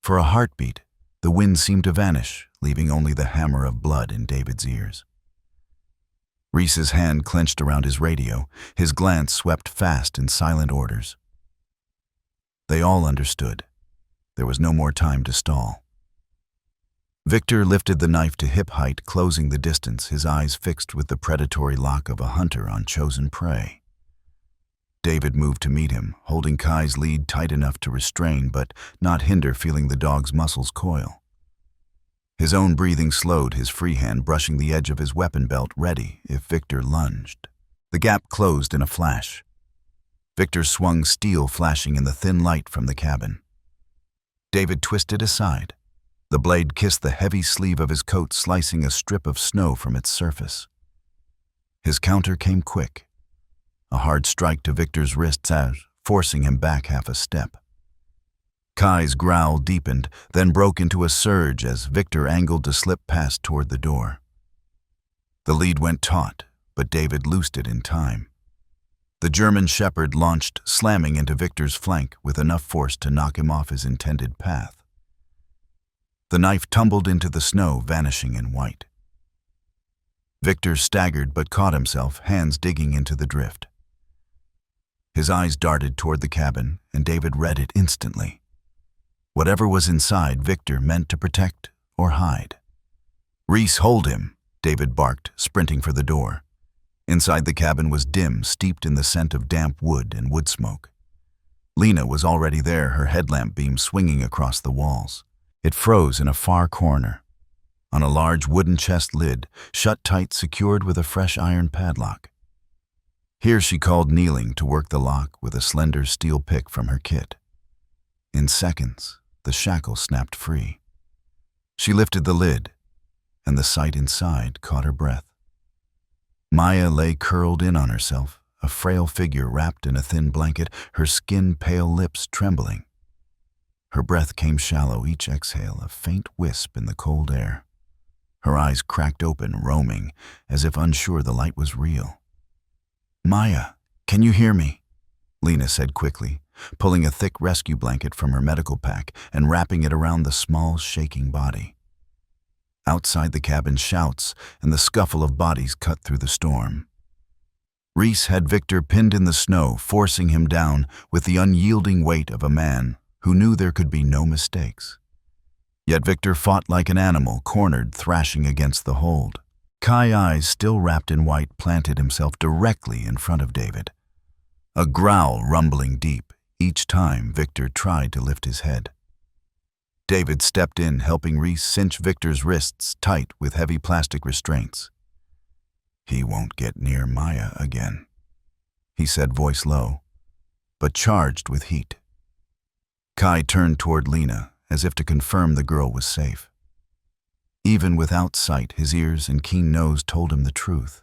For a heartbeat, the wind seemed to vanish, leaving only the hammer of blood in David's ears. Reese's hand clenched around his radio, his glance swept fast in silent orders. They all understood. There was no more time to stall. Victor lifted the knife to hip height, closing the distance, his eyes fixed with the predatory lock of a hunter on chosen prey. David moved to meet him, holding Kai's lead tight enough to restrain but not hinder, feeling the dog's muscles coil. His own breathing slowed, his free hand brushing the edge of his weapon belt, ready if Victor lunged. The gap closed in a flash. Victor swung, steel flashing in the thin light from the cabin. David twisted aside. The blade kissed the heavy sleeve of his coat, slicing a strip of snow from its surface. His counter came quick, a hard strike to Victor's wrists, forcing him back half a step. Kai's growl deepened, then broke into a surge as Victor angled to slip past toward the door. The lead went taut, but David loosed it in time. The German shepherd launched, slamming into Victor's flank with enough force to knock him off his intended path. The knife tumbled into the snow, vanishing in white. Victor staggered but caught himself, hands digging into the drift. His eyes darted toward the cabin, and David read it instantly. Whatever was inside, Victor meant to protect or hide. "Reese, hold him," David barked, sprinting for the door. Inside the cabin was dim, steeped in the scent of damp wood and wood smoke. Lena was already there, her headlamp beam swinging across the walls. It froze in a far corner, on a large wooden chest lid, shut tight, secured with a fresh iron padlock. Here she called, kneeling to work the lock with a slender steel pick from her kit. In seconds, the shackle snapped free. She lifted the lid, and the sight inside caught her breath. Maya lay curled in on herself, a frail figure wrapped in a thin blanket, her skin pale, lips trembling. Her breath came shallow, each exhale a faint wisp in the cold air. Her eyes cracked open, roaming, as if unsure the light was real. "Maya, can you hear me?" Lena said quickly, pulling a thick rescue blanket from her medical pack and wrapping it around the small, shaking body. Outside the cabin, shouts and the scuffle of bodies cut through the storm. Reese had Victor pinned in the snow, forcing him down with the unyielding weight of a man who knew there could be no mistakes. Yet Victor fought like an animal, cornered, thrashing against the hold. Kai, eyes still wrapped in white, planted himself directly in front of David, a growl rumbling deep each time Victor tried to lift his head. David stepped in, helping Reese cinch Victor's wrists tight with heavy plastic restraints. "He won't get near Maya again," he said, voice low. but charged with heat. Kai turned toward Lena, as if to confirm the girl was safe. Even without sight, his ears and keen nose told him the truth,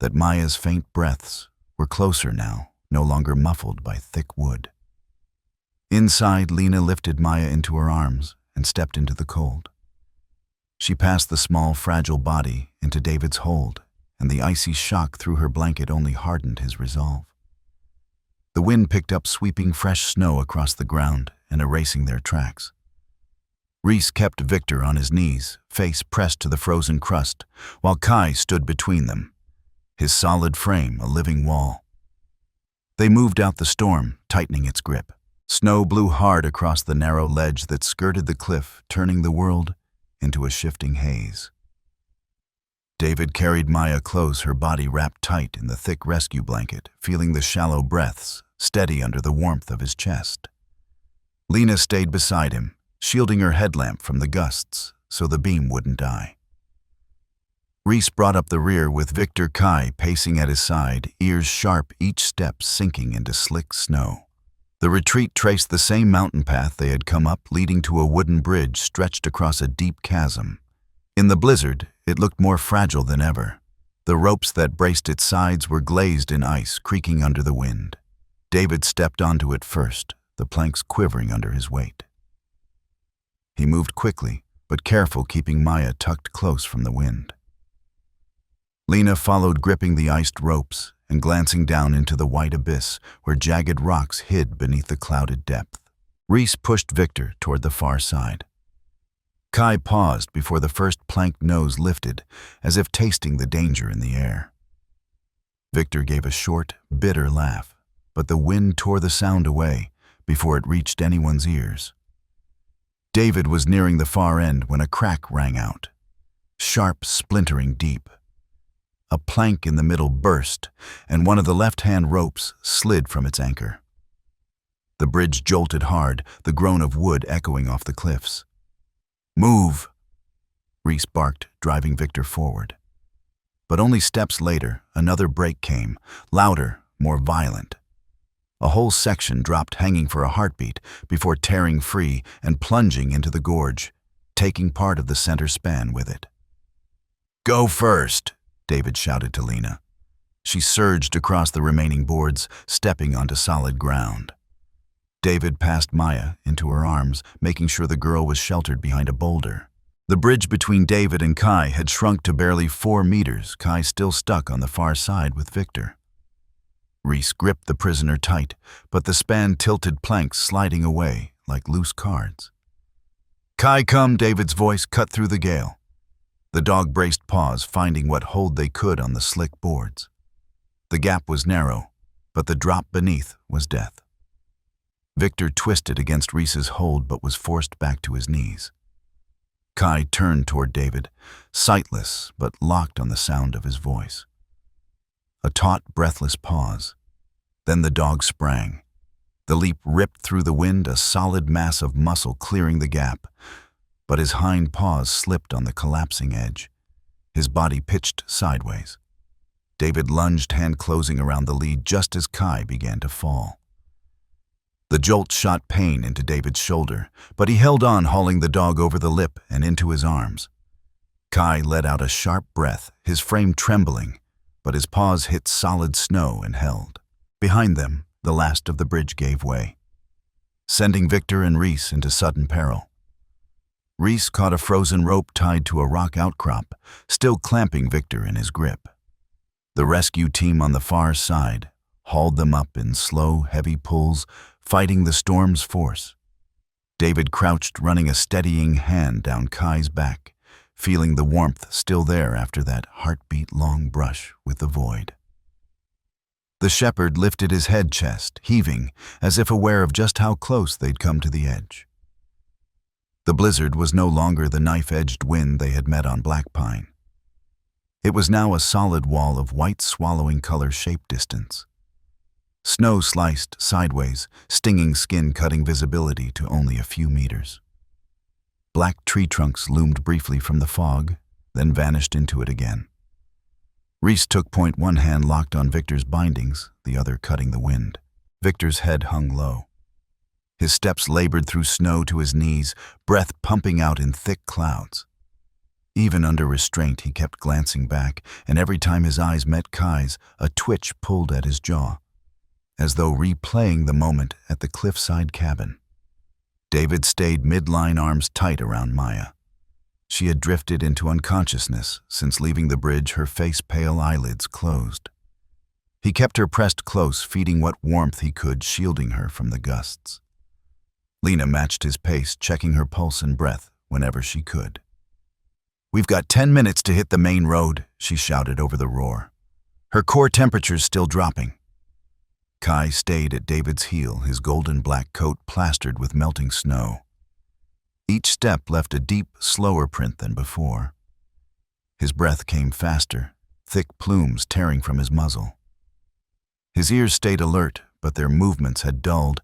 that Maya's faint breaths were closer now, no longer muffled by thick wood. Inside, Lena lifted Maya into her arms and stepped into the cold. She passed the small, fragile body into David's hold, and the icy shock through her blanket only hardened his resolve. The wind picked up sweeping fresh snow across the ground and erasing their tracks. Reese kept Victor on his knees, face pressed to the frozen crust, while Kai stood between them, his solid frame a living wall. They moved out the storm, tightening its grip. Snow blew hard across the narrow ledge that skirted the cliff, turning the world into a shifting haze. David carried Maya close, her body wrapped tight in the thick rescue blanket, feeling the shallow breaths steady under the warmth of his chest. Lena stayed beside him, shielding her headlamp from the gusts so the beam wouldn't die. Reese brought up the rear with Victor Kai pacing at his side, ears sharp, each step sinking into slick snow. The retreat traced the same mountain path they had come up, leading to a wooden bridge stretched across a deep chasm. In the blizzard, it looked more fragile than ever. The ropes that braced its sides were glazed in ice, creaking under the wind. David stepped onto it first, the planks quivering under his weight. He moved quickly, but careful, keeping Maya tucked close from the wind. Lena followed, gripping the iced ropes and glancing down into the white abyss where jagged rocks hid beneath the clouded depth. Reese pushed Victor toward the far side. Kai paused before the first planked nose lifted, as if tasting the danger in the air. Victor gave a short, bitter laugh, but the wind tore the sound away before it reached anyone's ears. David was nearing the far end when a crack rang out, sharp, splintering deep. A plank in the middle burst, and one of the left-hand ropes slid from its anchor. The bridge jolted hard, the groan of wood echoing off the cliffs. "Move!" Reese barked, driving Victor forward. But only steps later, another break came, louder, more violent. A whole section dropped, hanging for a heartbeat, before tearing free and plunging into the gorge, taking part of the center span with it. "Go first!" David shouted to Lena. She surged across the remaining boards, stepping onto solid ground. David passed Maya into her arms, making sure the girl was sheltered behind a boulder. The bridge between David and Kai had shrunk to barely 4 meters, Kai still stuck on the far side with Victor. Reese gripped the prisoner tight, but the span tilted planks sliding away like loose cards. "Kai, come!" David's voice cut through the gale. The dog braced paws, finding what hold they could on the slick boards. The gap was narrow, but the drop beneath was death. Victor twisted against Reese's hold but was forced back to his knees. Kai turned toward David, sightless but locked on the sound of his voice. A taut, breathless pause. Then the dog sprang. The leap ripped through the wind, a solid mass of muscle clearing the gap, but his hind paws slipped on the collapsing edge. His body pitched sideways. David lunged, hand closing around the lead just as Kai began to fall. The jolt shot pain into David's shoulder, but he held on, hauling the dog over the lip and into his arms. Kai let out a sharp breath, his frame trembling, but his paws hit solid snow and held. Behind them, the last of the bridge gave way, sending Victor and Reese into sudden peril. Reese caught a frozen rope tied to a rock outcrop, still clamping Victor in his grip. The rescue team on the far side hauled them up in slow, heavy pulls, fighting the storm's force. David crouched, running a steadying hand down Kai's back, feeling the warmth still there after that heartbeat-long brush with the void. The shepherd lifted his head chest, heaving, as if aware of just how close they'd come to the edge. The blizzard was no longer the knife-edged wind they had met on Blackpine. It was now a solid wall of white swallowing color shape distance. Snow sliced sideways, stinging skin cutting visibility to only a few meters. Black tree trunks loomed briefly from the fog, then vanished into it again. Reese took point, one hand locked on Victor's bindings, the other cutting the wind. Victor's head hung low. His steps labored through snow to his knees, breath pumping out in thick clouds. Even under restraint, he kept glancing back, and every time his eyes met Kai's, a twitch pulled at his jaw, as though replaying the moment at the cliffside cabin. David stayed midline, arms tight around Maya. She had drifted into unconsciousness since leaving the bridge, her face pale, eyelids closed. He kept her pressed close, feeding what warmth he could, shielding her from the gusts. Lena matched his pace, checking her pulse and breath whenever she could. "We've got 10 minutes to hit the main road," she shouted over the roar. Her core temperature's still dropping. Kai stayed at David's heel, his golden black coat plastered with melting snow. Each step left a deep, slower print than before. His breath came faster, thick plumes tearing from his muzzle. His ears stayed alert, but their movements had dulled,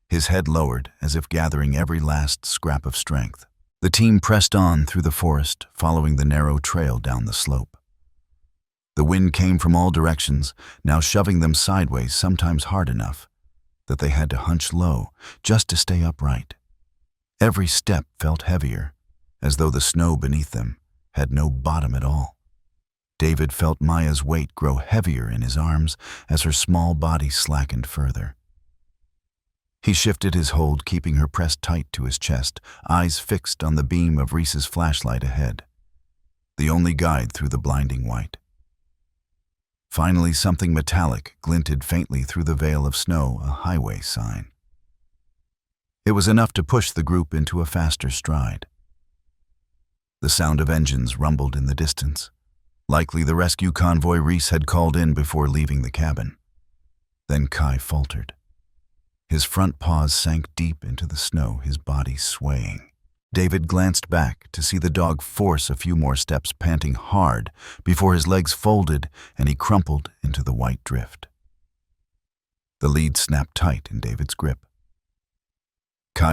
his head lowered as if gathering every last scrap of strength. The team pressed on through the forest, following the narrow trail down the slope. The wind came from all directions, now shoving them sideways, sometimes hard enough that they had to hunch low just to stay upright. Every step felt heavier, as though the snow beneath them had no bottom at all. David felt Maya's weight grow heavier in his arms as her small body slackened further. He shifted his hold, keeping her pressed tight to his chest, eyes fixed on the beam of Reese's flashlight ahead, the only guide through the blinding white. Finally, something metallic glinted faintly through the veil of snow, a highway sign. It was enough to push the group into a faster stride. The sound of engines rumbled in the distance, likely the rescue convoy Reese had called in before leaving the cabin. Then Kai faltered. His front paws sank deep into the snow, his body swaying. David glanced back to see the dog force a few more steps, panting hard, before his legs folded and he crumpled into the white drift. The lead snapped tight in David's grip.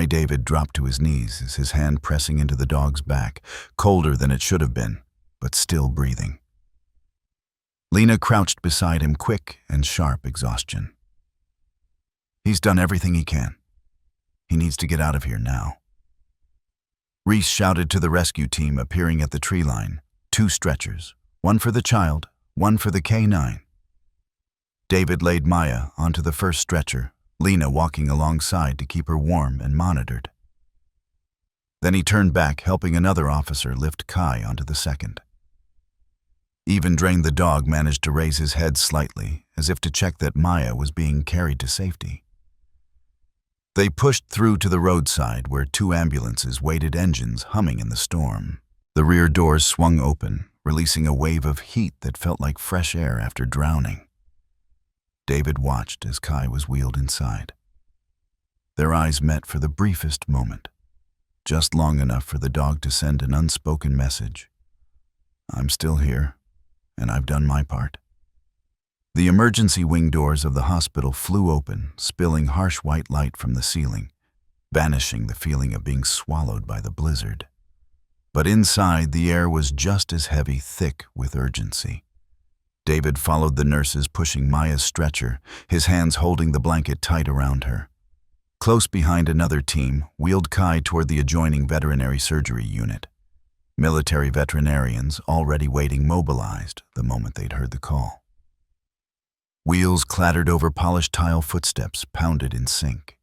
David dropped to his knees, his hand pressing into the dog's back, colder than it should have been, but still breathing. Lena crouched beside him, quick and sharp exhaustion. He's done everything he can. He needs to get out of here now. Reese shouted to the rescue team, appearing at the tree line. 2 stretchers, one for the child, one for the K9. David laid Maya onto the first stretcher, Lena walking alongside to keep her warm and monitored. Then he turned back, helping another officer lift Kai onto the second. Even Drain the dog managed to raise his head slightly, as if to check that Maya was being carried to safety. They pushed through to the roadside where 2 ambulances waited, engines humming in the storm. The rear doors swung open, releasing a wave of heat that felt like fresh air after drowning. David watched as Kai was wheeled inside. Their eyes met for the briefest moment, just long enough for the dog to send an unspoken message. "I'm still here, and I've done my part." The emergency wing doors of the hospital flew open, spilling harsh white light from the ceiling, banishing the feeling of being swallowed by the blizzard. But inside, the air was just as heavy, thick with urgency. David followed the nurses, pushing Maya's stretcher, his hands holding the blanket tight around her. Close behind, another team wheeled Kai toward the adjoining veterinary surgery unit. Military veterinarians already waiting, mobilized the moment they'd heard the call. Wheels clattered over polished tile, footsteps pounded in sync.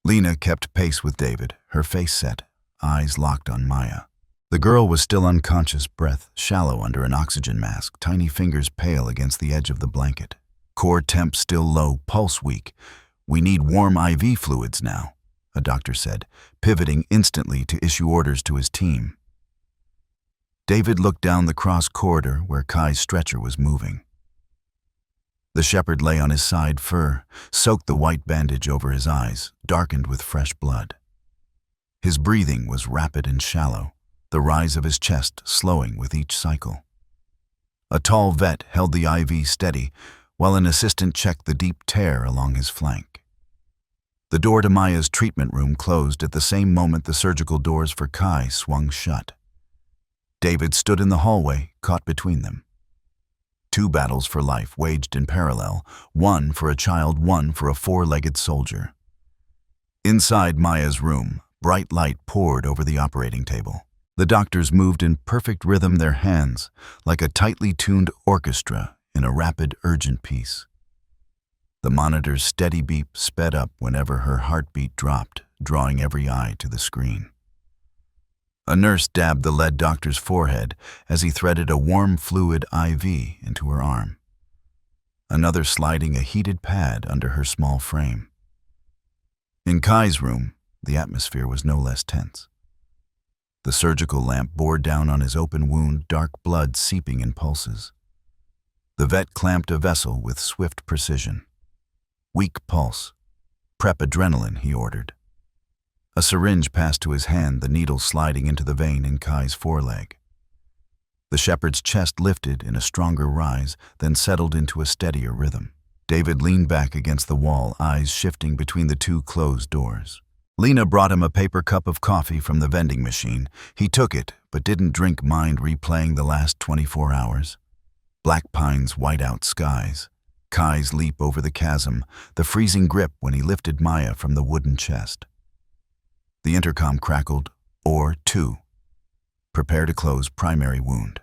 Lena kept pace with David, her face set, eyes locked on Maya. The girl was still unconscious, breath shallow under an oxygen mask, tiny fingers pale against the edge of the blanket. Core temp still low, pulse weak. "We need warm IV fluids now," a doctor said, pivoting instantly to issue orders to his team. David looked down the cross corridor where Kai's stretcher was moving. The shepherd lay on his side, fur soaked the white bandage over his eyes, darkened with fresh blood. His breathing was rapid and shallow, the rise of his chest slowing with each cycle. A tall vet held the IV steady, while an assistant checked the deep tear along his flank. The door to Maya's treatment room closed at the same moment the surgical doors for Kai swung shut. David stood in the hallway, caught between them. 2 battles for life waged in parallel, one for a child, one for a 4-legged soldier. Inside Maya's room, bright light poured over the operating table. The doctors moved in perfect rhythm, their hands like a tightly tuned orchestra in a rapid, urgent piece. The monitor's steady beep sped up whenever her heartbeat dropped, drawing every eye to the screen. A nurse dabbed the lead doctor's forehead as he threaded a warm fluid IV into her arm, another sliding a heated pad under her small frame. In Kai's room, the atmosphere was no less tense. The surgical lamp bore down on his open wound, dark blood seeping in pulses. The vet clamped a vessel with swift precision. Weak pulse. Prep adrenaline, he ordered. A syringe passed to his hand, the needle sliding into the vein in Kai's foreleg. The shepherd's chest lifted in a stronger rise, then settled into a steadier rhythm. David leaned back against the wall, eyes shifting between the 2 closed doors. Lena brought him a paper cup of coffee from the vending machine. He took it, but didn't drink, mind replaying the last 24 hours. Blackpine's whiteout skies, Kai's leap over the chasm, the freezing grip when he lifted Maya from the wooden chest. The intercom crackled, "Or 2. Prepare to close primary wound."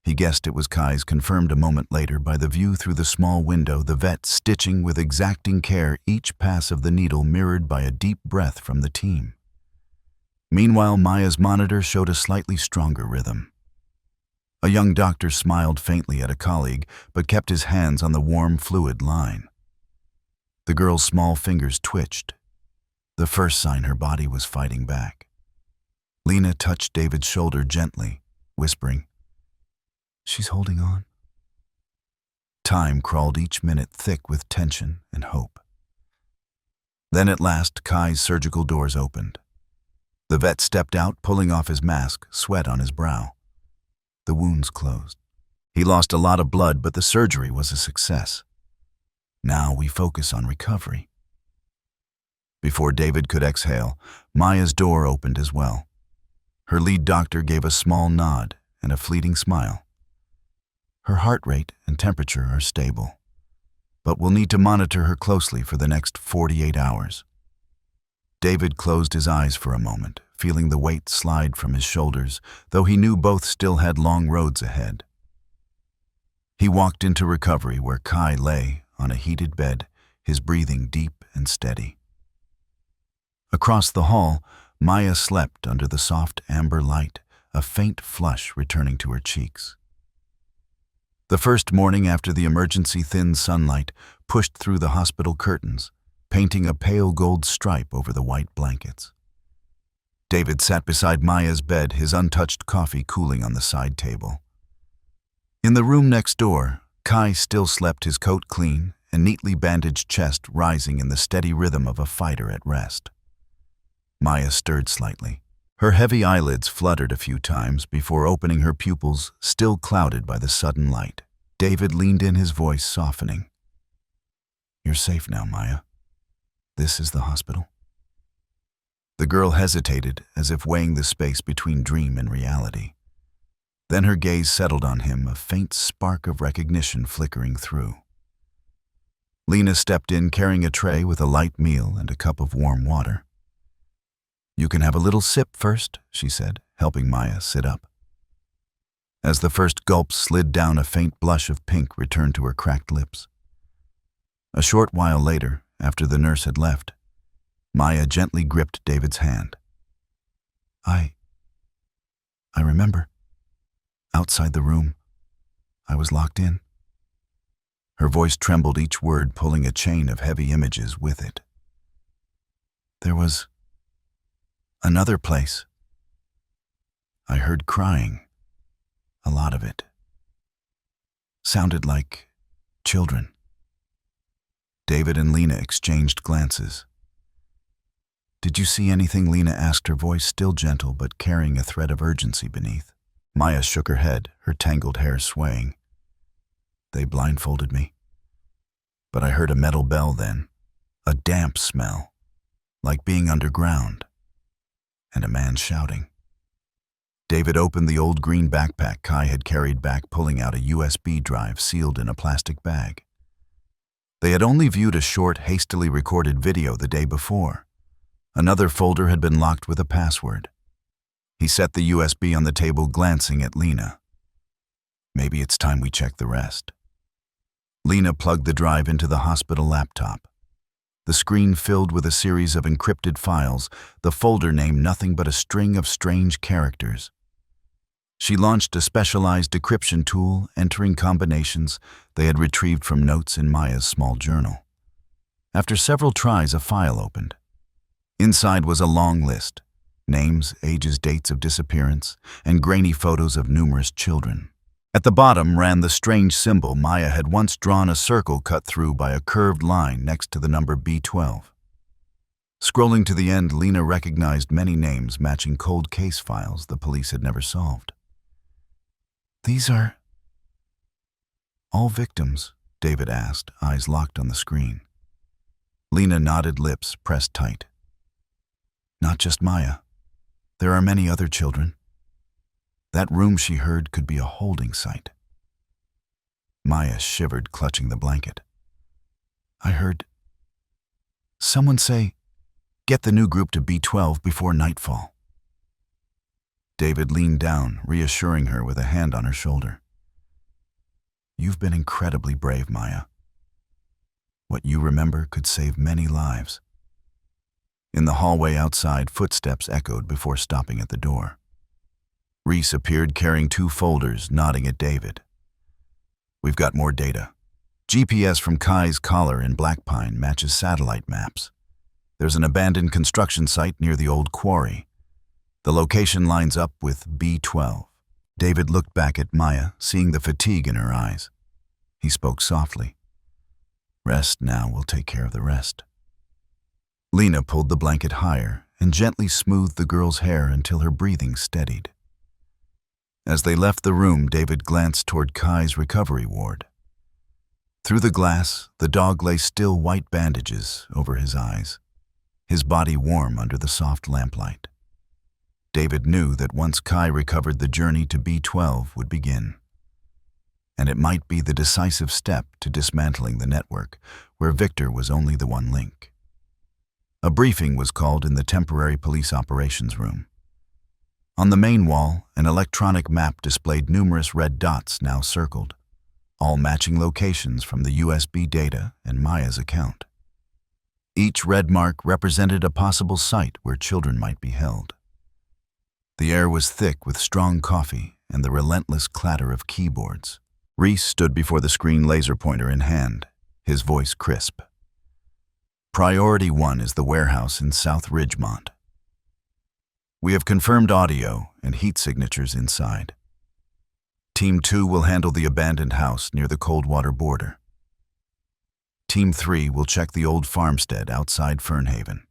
He guessed it was Kai's, confirmed a moment later by the view through the small window, the vet stitching with exacting care, each pass of the needle mirrored by a deep breath from the team. Meanwhile, Maya's monitor showed a slightly stronger rhythm. A young doctor smiled faintly at a colleague, but kept his hands on the warm fluid line. The girl's small fingers twitched, the first sign her body was fighting back. Lena touched David's shoulder gently, whispering, "She's holding on." Time crawled each minute, thick with tension and hope. Then at last, Kai's surgical doors opened. The vet stepped out, pulling off his mask, sweat on his brow. The wounds closed. He lost a lot of blood, but the surgery was a success. Now we focus on recovery. Before David could exhale, Maya's door opened as well. Her lead doctor gave a small nod and a fleeting smile. Her heart rate and temperature are stable, but we'll need to monitor her closely for the next 48 hours. David closed his eyes for a moment, feeling the weight slide from his shoulders, though he knew both still had long roads ahead. He walked into recovery where Kai lay on a heated bed, his breathing deep and steady. Across the hall, Maya slept under the soft amber light, a faint flush returning to her cheeks. The first morning after the emergency, thin sunlight pushed through the hospital curtains, painting a pale gold stripe over the white blankets. David sat beside Maya's bed, his untouched coffee cooling on the side table. In the room next door, Kai still slept, his coat clean and neatly bandaged chest rising in the steady rhythm of a fighter at rest. Maya stirred slightly. Her heavy eyelids fluttered a few times before opening, her pupils still clouded by the sudden light. David leaned in, his voice softening. "You're safe now, Maya. This is the hospital." The girl hesitated, as if weighing the space between dream and reality. Then her gaze settled on him, a faint spark of recognition flickering through. Lena stepped in, carrying a tray with a light meal and a cup of warm water. "You can have a little sip first," she said, helping Maya sit up. As the first gulp slid down, a faint blush of pink returned to her cracked lips. A short while later, after the nurse had left, Maya gently gripped David's hand. I remember. Outside the room, I was locked in." Her voice trembled, each word pulling a chain of heavy images with it. "There was another place. I heard crying, a lot of it. Sounded like children." David and Lena exchanged glances. "Did you see anything?" Lena asked, her voice still gentle but carrying a thread of urgency beneath. Maya shook her head, her tangled hair swaying. "They blindfolded me. But I heard a metal bell then, a damp smell, like being underground, and a man shouting." David opened the old green backpack Kai had carried back, pulling out a USB drive sealed in a plastic bag. They had only viewed a short, hastily recorded video the day before. Another folder had been locked with a password. He set the USB on the table, glancing at Lena. Maybe it's time we check the rest. Lena plugged the drive into the hospital laptop. The screen filled with a series of encrypted files, the folder name nothing but a string of strange characters. She launched a specialized decryption tool, entering combinations they had retrieved from notes in Maya's small journal. After several tries, a file opened. Inside was a long list: names, ages, dates of disappearance, and grainy photos of numerous children. At the bottom ran the strange symbol Maya had once drawn, a circle cut through by a curved line next to the number B12. Scrolling to the end, Lena recognized many names matching cold case files the police had never solved. "These are all victims?" David asked, eyes locked on the screen. Lena nodded, lips pressed tight. "Not just Maya. There are many other children. That room, she heard, could be a holding site." Maya shivered, clutching the blanket. "I heard someone say, 'Get the new group to B12 before nightfall.'" David leaned down, reassuring her with a hand on her shoulder. "You've been incredibly brave, Maya. What you remember could save many lives." In the hallway outside, footsteps echoed before stopping at the door. Reese appeared carrying 2 folders, nodding at David. "We've got more data. GPS from Kai's collar in Blackpine matches satellite maps. There's an abandoned construction site near the old quarry. The location lines up with B12. David looked back at Maya, seeing the fatigue in her eyes. He spoke softly. "Rest now, we'll take care of the rest." Lena pulled the blanket higher and gently smoothed the girl's hair until her breathing steadied. As they left the room, David glanced toward Kai's recovery ward. Through the glass, the dog lay still, white bandages over his eyes, his body warm under the soft lamplight. David knew that once Kai recovered, the journey to B12 would begin. And it might be the decisive step to dismantling the network, where Victor was only the one link. A briefing was called in the temporary police operations room. On the main wall, an electronic map displayed numerous red dots now circled, all matching locations from the USB data and Maya's account. Each red mark represented a possible site where children might be held. The air was thick with strong coffee and the relentless clatter of keyboards. Reese stood before the screen, laser pointer in hand, his voice crisp. "Priority 1 is the warehouse in South Ridgemont. We have confirmed audio and heat signatures inside. Team 2 will handle the abandoned house near the Coldwater border. Team 3 will check the old farmstead outside Fernhaven.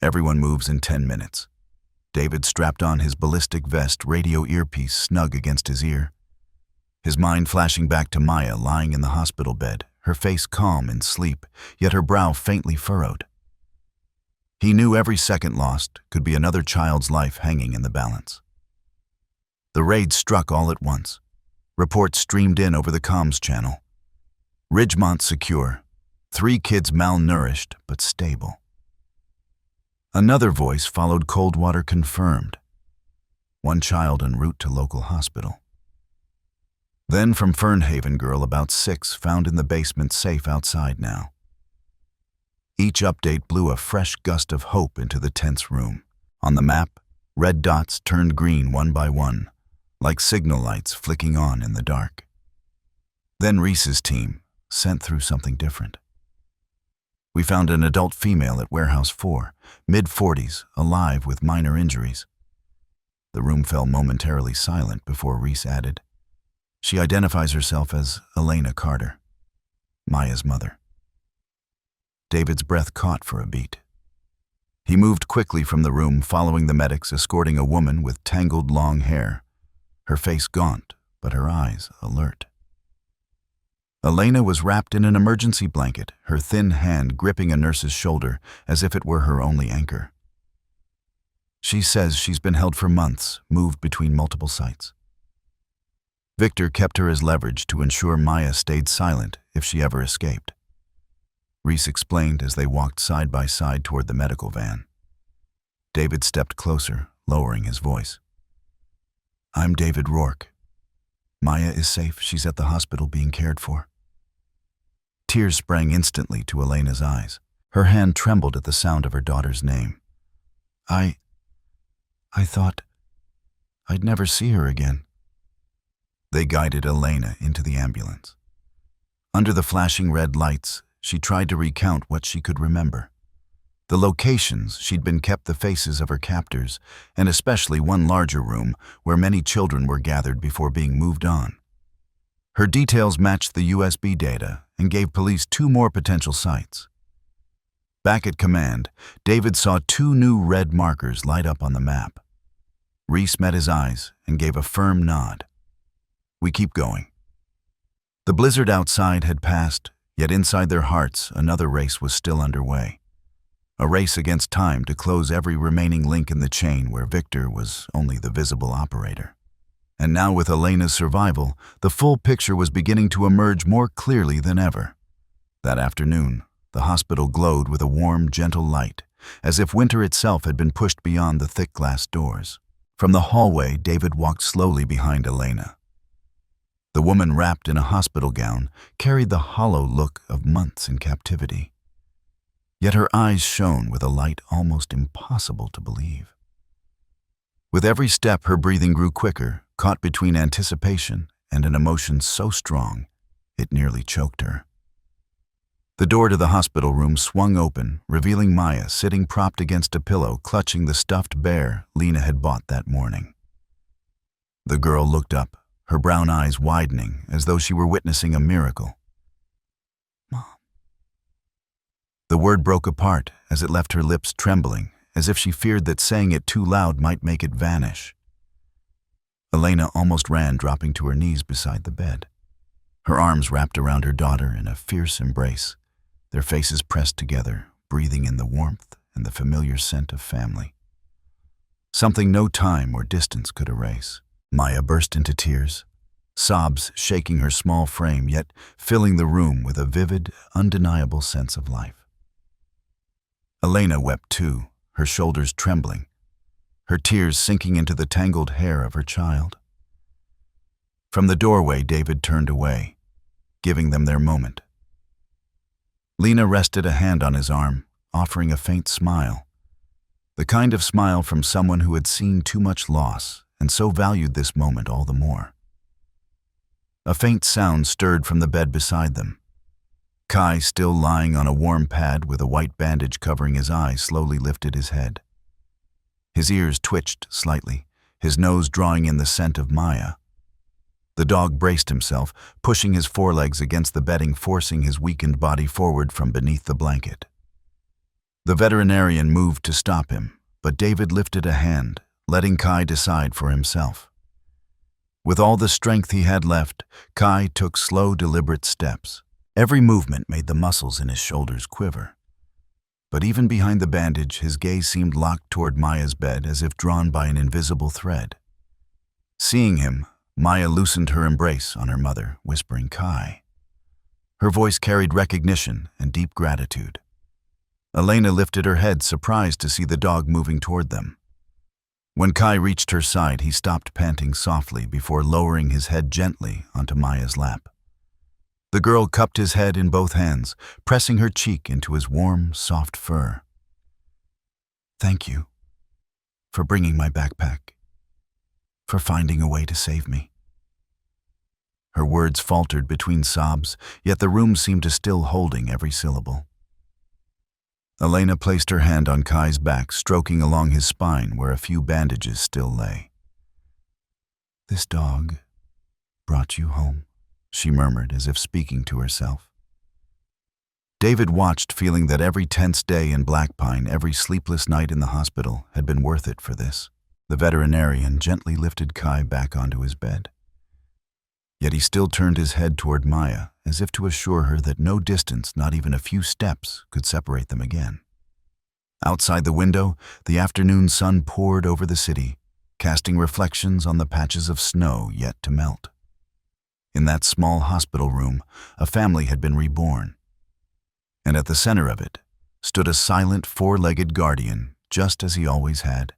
Everyone moves in 10 minutes. David strapped on his ballistic vest, radio earpiece snug against his ear. His mind flashing back to Maya lying in the hospital bed, her face calm in sleep, yet her brow faintly furrowed. He knew every second lost could be another child's life hanging in the balance. The raid struck all at once. Reports streamed in over the comms channel. Ridgemont secure. 3 kids malnourished but stable. Another voice followed. Coldwater confirmed. 1 child en route to local hospital. Then from Fernhaven, girl about 6 found in the basement, safe outside now. Each update blew a fresh gust of hope into the tense room. On the map, red dots turned green one by one, like signal lights flicking on in the dark. Then Reese's team sent through something different. "We found an adult female at Warehouse 4, mid-40s, alive with minor injuries." The room fell momentarily silent before Reese added, "She identifies herself as Elena Carter, Maya's mother." David's breath caught for a beat. He moved quickly from the room, following the medics, escorting a woman with tangled long hair, her face gaunt, but her eyes alert. Elena was wrapped in an emergency blanket, her thin hand gripping a nurse's shoulder as if it were her only anchor. She says she's been held for months, moved between multiple sites. Victor kept her as leverage to ensure Maya stayed silent if she ever escaped. Reese explained as they walked side by side toward the medical van. David stepped closer, lowering his voice. I'm David Rourke. Maya is safe. She's at the hospital being cared for. Tears sprang instantly to Elena's eyes. Her hand trembled at the sound of her daughter's name. I thought I'd never see her again. They guided Elena into the ambulance. Under the flashing red lights, she tried to recount what she could remember. The locations she'd been kept, the faces of her captors, and especially one larger room where many children were gathered before being moved on. Her details matched the USB data and gave police 2 more potential sites. Back at command, David saw 2 new red markers light up on the map. Reese met his eyes and gave a firm nod. We keep going. The blizzard outside had passed, yet inside their hearts another race was still underway. A race against time to close every remaining link in the chain where Victor was only the visible operator. And now with Elena's survival, the full picture was beginning to emerge more clearly than ever. That afternoon, the hospital glowed with a warm, gentle light, as if winter itself had been pushed beyond the thick glass doors. From the hallway, David walked slowly behind Elena. The woman, wrapped in a hospital gown, carried the hollow look of months in captivity. Yet her eyes shone with a light almost impossible to believe. With every step, her breathing grew quicker, caught between anticipation and an emotion so strong it nearly choked her. The door to the hospital room swung open, revealing Maya sitting propped against a pillow, clutching the stuffed bear Lena had bought that morning. The girl looked up, her brown eyes widening as though she were witnessing a miracle. Mom. The word broke apart as it left her lips trembling, as if she feared that saying it too loud might make it vanish. Elena almost ran, dropping to her knees beside the bed. Her arms wrapped around her daughter in a fierce embrace, their faces pressed together, breathing in the warmth and the familiar scent of family. Something no time or distance could erase. Maya burst into tears, sobs shaking her small frame, yet filling the room with a vivid, undeniable sense of life. Elena wept too, her shoulders trembling, her tears sinking into the tangled hair of her child. From the doorway, David turned away, giving them their moment. Lena rested a hand on his arm, offering a faint smile, the kind of smile from someone who had seen too much loss and so valued this moment all the more. A faint sound stirred from the bed beside them. Kai, still lying on a warm pad with a white bandage covering his eyes, slowly lifted his head. His ears twitched slightly, his nose drawing in the scent of Maya. The dog braced himself, pushing his forelegs against the bedding, forcing his weakened body forward from beneath the blanket. The veterinarian moved to stop him, but David lifted a hand, letting Kai decide for himself. With all the strength he had left, Kai took slow, deliberate steps. Every movement made the muscles in his shoulders quiver. But even behind the bandage, his gaze seemed locked toward Maya's bed as if drawn by an invisible thread. Seeing him, Maya loosened her embrace on her mother, whispering, "Kai." Her voice carried recognition and deep gratitude. Elena lifted her head, surprised to see the dog moving toward them. When Kai reached her side, he stopped, panting softly before lowering his head gently onto Maya's lap. The girl cupped his head in both hands, pressing her cheek into his warm, soft fur. "Thank you for bringing my backpack, for finding a way to save me." Her words faltered between sobs, yet the room seemed to still holding every syllable. Elena placed her hand on Kai's back, stroking along his spine where a few bandages still lay. "This dog brought you home," she murmured as if speaking to herself. David watched, feeling that every tense day in Blackpine, every sleepless night in the hospital had been worth it for this. The veterinarian gently lifted Kai back onto his bed. Yet he still turned his head toward Maya, as if to assure her that no distance, not even a few steps, could separate them again. Outside the window, the afternoon sun poured over the city, casting reflections on the patches of snow yet to melt. In that small hospital room, a family had been reborn. And at the center of it stood a silent four-legged guardian, just as he always had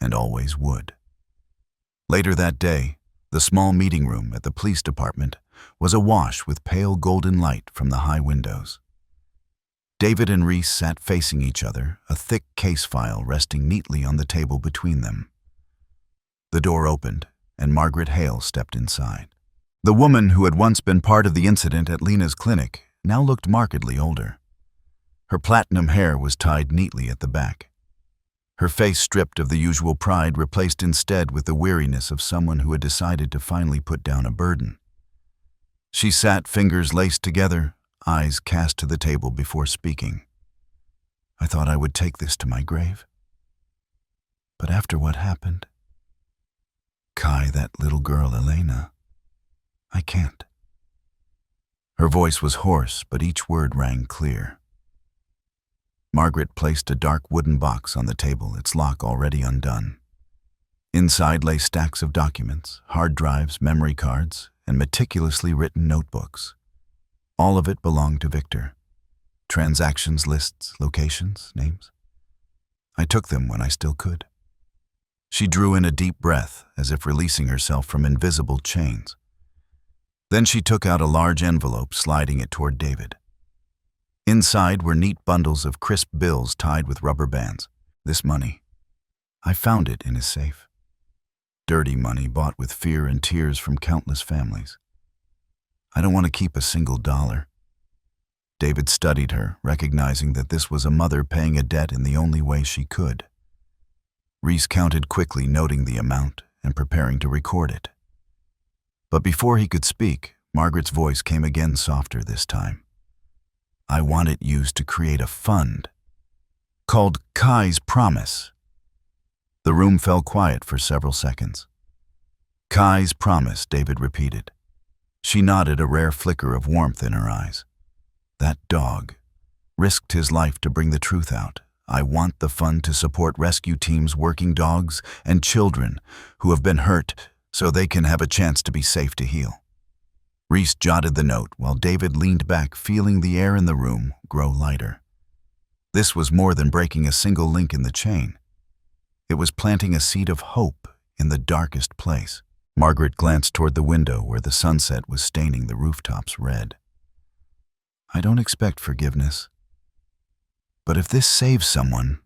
and always would. Later that day, the small meeting room at the police department was awash with pale golden light from the high windows. David and Reese sat facing each other, a thick case file resting neatly on the table between them. The door opened, and Margaret Hale stepped inside. The woman who had once been part of the incident at Lena's clinic now looked markedly older. Her platinum hair was tied neatly at the back. Her face stripped of the usual pride, replaced instead with the weariness of someone who had decided to finally put down a burden. She sat, fingers laced together, eyes cast to the table before speaking. I thought I would take this to my grave. But after what happened, Kai, that little girl Elena, I can't. Her voice was hoarse, but each word rang clear. Margaret placed a dark wooden box on the table, its lock already undone. Inside lay stacks of documents, hard drives, memory cards, and meticulously written notebooks. All of it belonged to Victor. Transactions, lists, locations, names. I took them when I still could. She drew in a deep breath, as if releasing herself from invisible chains. Then she took out a large envelope, sliding it toward David. Inside were neat bundles of crisp bills tied with rubber bands. This money, I found it in his safe. Dirty money bought with fear and tears from countless families. I don't want to keep a single dollar. David studied her, recognizing that this was a mother paying a debt in the only way she could. Reese counted quickly, noting the amount and preparing to record it. But before he could speak, Margaret's voice came again, softer this time. I want it used to create a fund called Kai's Promise. The room fell quiet for several seconds. Kai's Promise, David repeated. She nodded, a rare flicker of warmth in her eyes. That dog risked his life to bring the truth out. I want the fund to support rescue teams, working dogs, and children who have been hurt so they can have a chance to be safe to heal. Reese jotted the note while David leaned back, feeling the air in the room grow lighter. This was more than breaking a single link in the chain. It was planting a seed of hope in the darkest place. Margaret glanced toward the window where the sunset was staining the rooftops red. I don't expect forgiveness. But if this saves someone,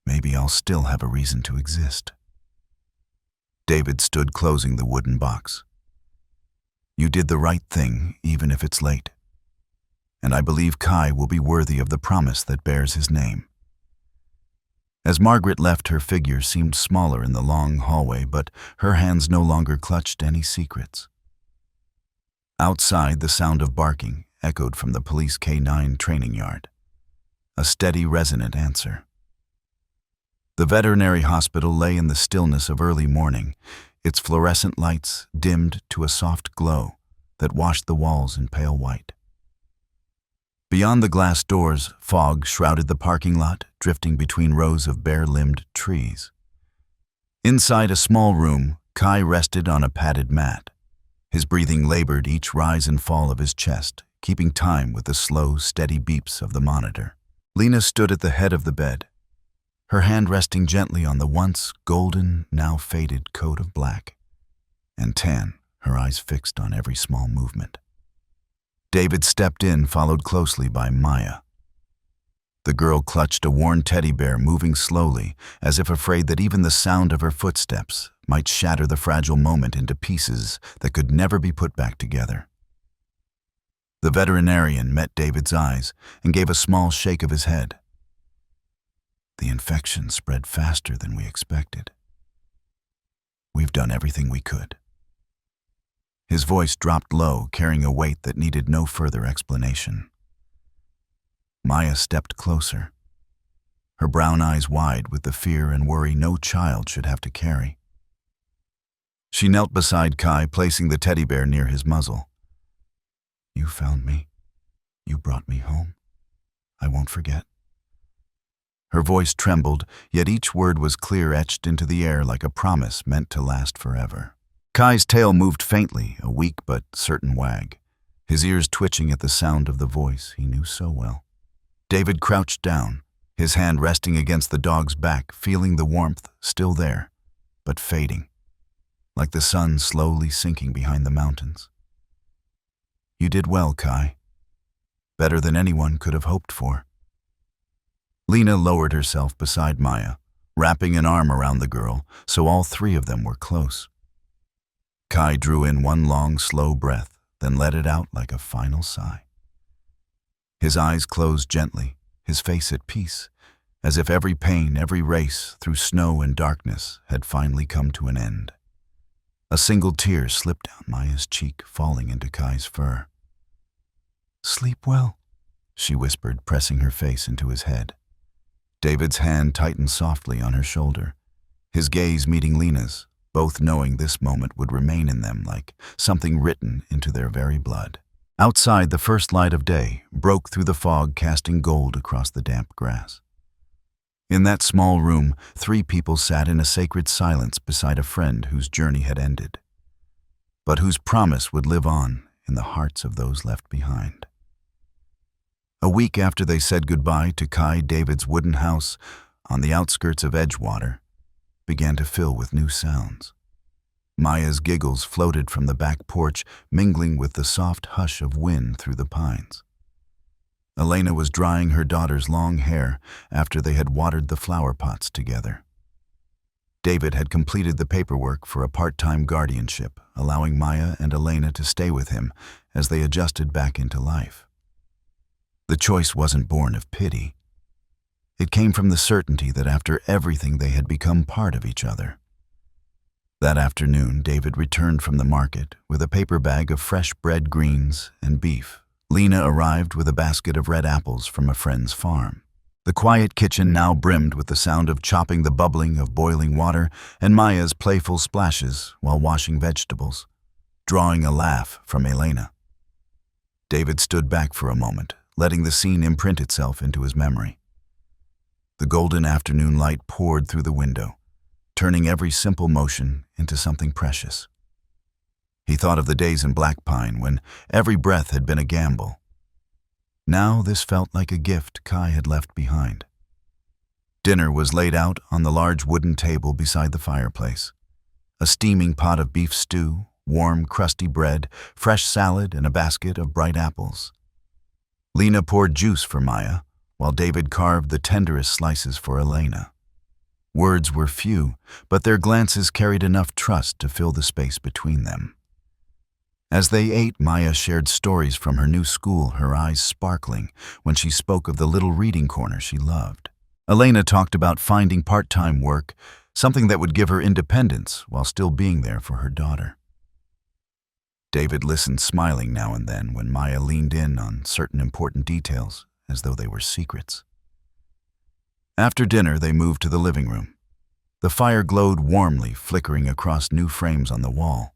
maybe I'll still have a reason to exist. David stood, closing the wooden box. You did the right thing, even if it's late. And I believe Kai will be worthy of the promise that bears his name. As Margaret left, her figure seemed smaller in the long hallway, but her hands no longer clutched any secrets. Outside, the sound of barking echoed from the police K-9 training yard. A steady, resonant answer. The veterinary hospital lay in the stillness of early morning, its fluorescent lights dimmed to a soft glow that washed the walls in pale white. Beyond the glass doors, fog shrouded the parking lot, drifting between rows of bare-limbed trees. Inside a small room, Kai rested on a padded mat. His breathing labored each rise and fall of his chest, keeping time with the slow, steady beeps of the monitor. Lena stood at the head of the bed, her hand resting gently on the once golden, now faded coat of black and tan, her eyes fixed on every small movement. David stepped in, followed closely by Maya. The girl clutched a worn teddy bear, moving slowly, as if afraid that even the sound of her footsteps might shatter the fragile moment into pieces that could never be put back together. The veterinarian met David's eyes and gave a small shake of his head. The infection spread faster than we expected. We've done everything we could. His voice dropped low, carrying a weight that needed no further explanation. Maya stepped closer, her brown eyes wide with the fear and worry no child should have to carry. She knelt beside Kai, placing the teddy bear near his muzzle. You found me. You brought me home. I won't forget. Her voice trembled, yet each word was clear, etched into the air like a promise meant to last forever. Kai's tail moved faintly, a weak but certain wag, his ears twitching at the sound of the voice he knew so well. David crouched down, his hand resting against the dog's back, feeling the warmth still there, but fading, like the sun slowly sinking behind the mountains. "You did well, Kai. Better than anyone could have hoped for." Lena lowered herself beside Maya, wrapping an arm around the girl so all three of them were close. Kai drew in one long, slow breath, then let it out like a final sigh. His eyes closed gently, his face at peace, as if every pain, every race through snow and darkness had finally come to an end. A single tear slipped down Maya's cheek, falling into Kai's fur. "Sleep well," she whispered, pressing her face into his head. David's hand tightened softly on her shoulder, his gaze meeting Lena's, both knowing this moment would remain in them like something written into their very blood. Outside, the first light of day broke through the fog, casting gold across the damp grass. In that small room, three people sat in a sacred silence beside a friend whose journey had ended, but whose promise would live on in the hearts of those left behind. A week after they said goodbye to Kai, David's wooden house on the outskirts of Edgewater began to fill with new sounds. Maya's giggles floated from the back porch, mingling with the soft hush of wind through the pines. Elena was drying her daughter's long hair after they had watered the flower pots together. David had completed the paperwork for a part-time guardianship, allowing Maya and Elena to stay with him as they adjusted back into life. The choice wasn't born of pity. It came from the certainty that after everything they had become part of each other. That afternoon, David returned from the market with a paper bag of fresh bread, greens, and beef. Lena arrived with a basket of red apples from a friend's farm. The quiet kitchen now brimmed with the sound of chopping, the bubbling of boiling water, and Maya's playful splashes while washing vegetables, drawing a laugh from Elena. David stood back for a moment, letting the scene imprint itself into his memory. The golden afternoon light poured through the window, turning every simple motion into something precious. He thought of the days in Blackpine when every breath had been a gamble. Now this felt like a gift Kai had left behind. Dinner was laid out on the large wooden table beside the fireplace. A steaming pot of beef stew, warm, crusty bread, fresh salad, and a basket of bright apples. Lena poured juice for Maya, while David carved the tenderest slices for Elena. Words were few, but their glances carried enough trust to fill the space between them. As they ate, Maya shared stories from her new school, her eyes sparkling when she spoke of the little reading corner she loved. Elena talked about finding part-time work, something that would give her independence while still being there for her daughter. David listened, smiling now and then when Maya leaned in on certain important details, as though they were secrets. After dinner, they moved to the living room. The fire glowed warmly, flickering across new frames on the wall,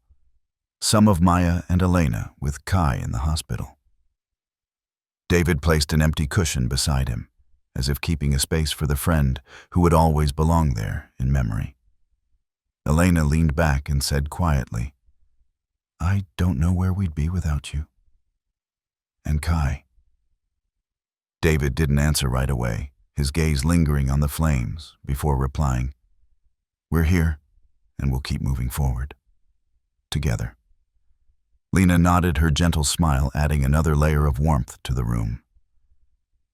some of Maya and Elena with Kai in the hospital. David placed an empty cushion beside him, as if keeping a space for the friend who would always belong there in memory. Elena leaned back and said quietly, "I don't know where we'd be without you." And Kai. David didn't answer right away, his gaze lingering on the flames before replying, "We're here, and we'll keep moving forward. Together." Lena nodded, her gentle smile adding another layer of warmth to the room.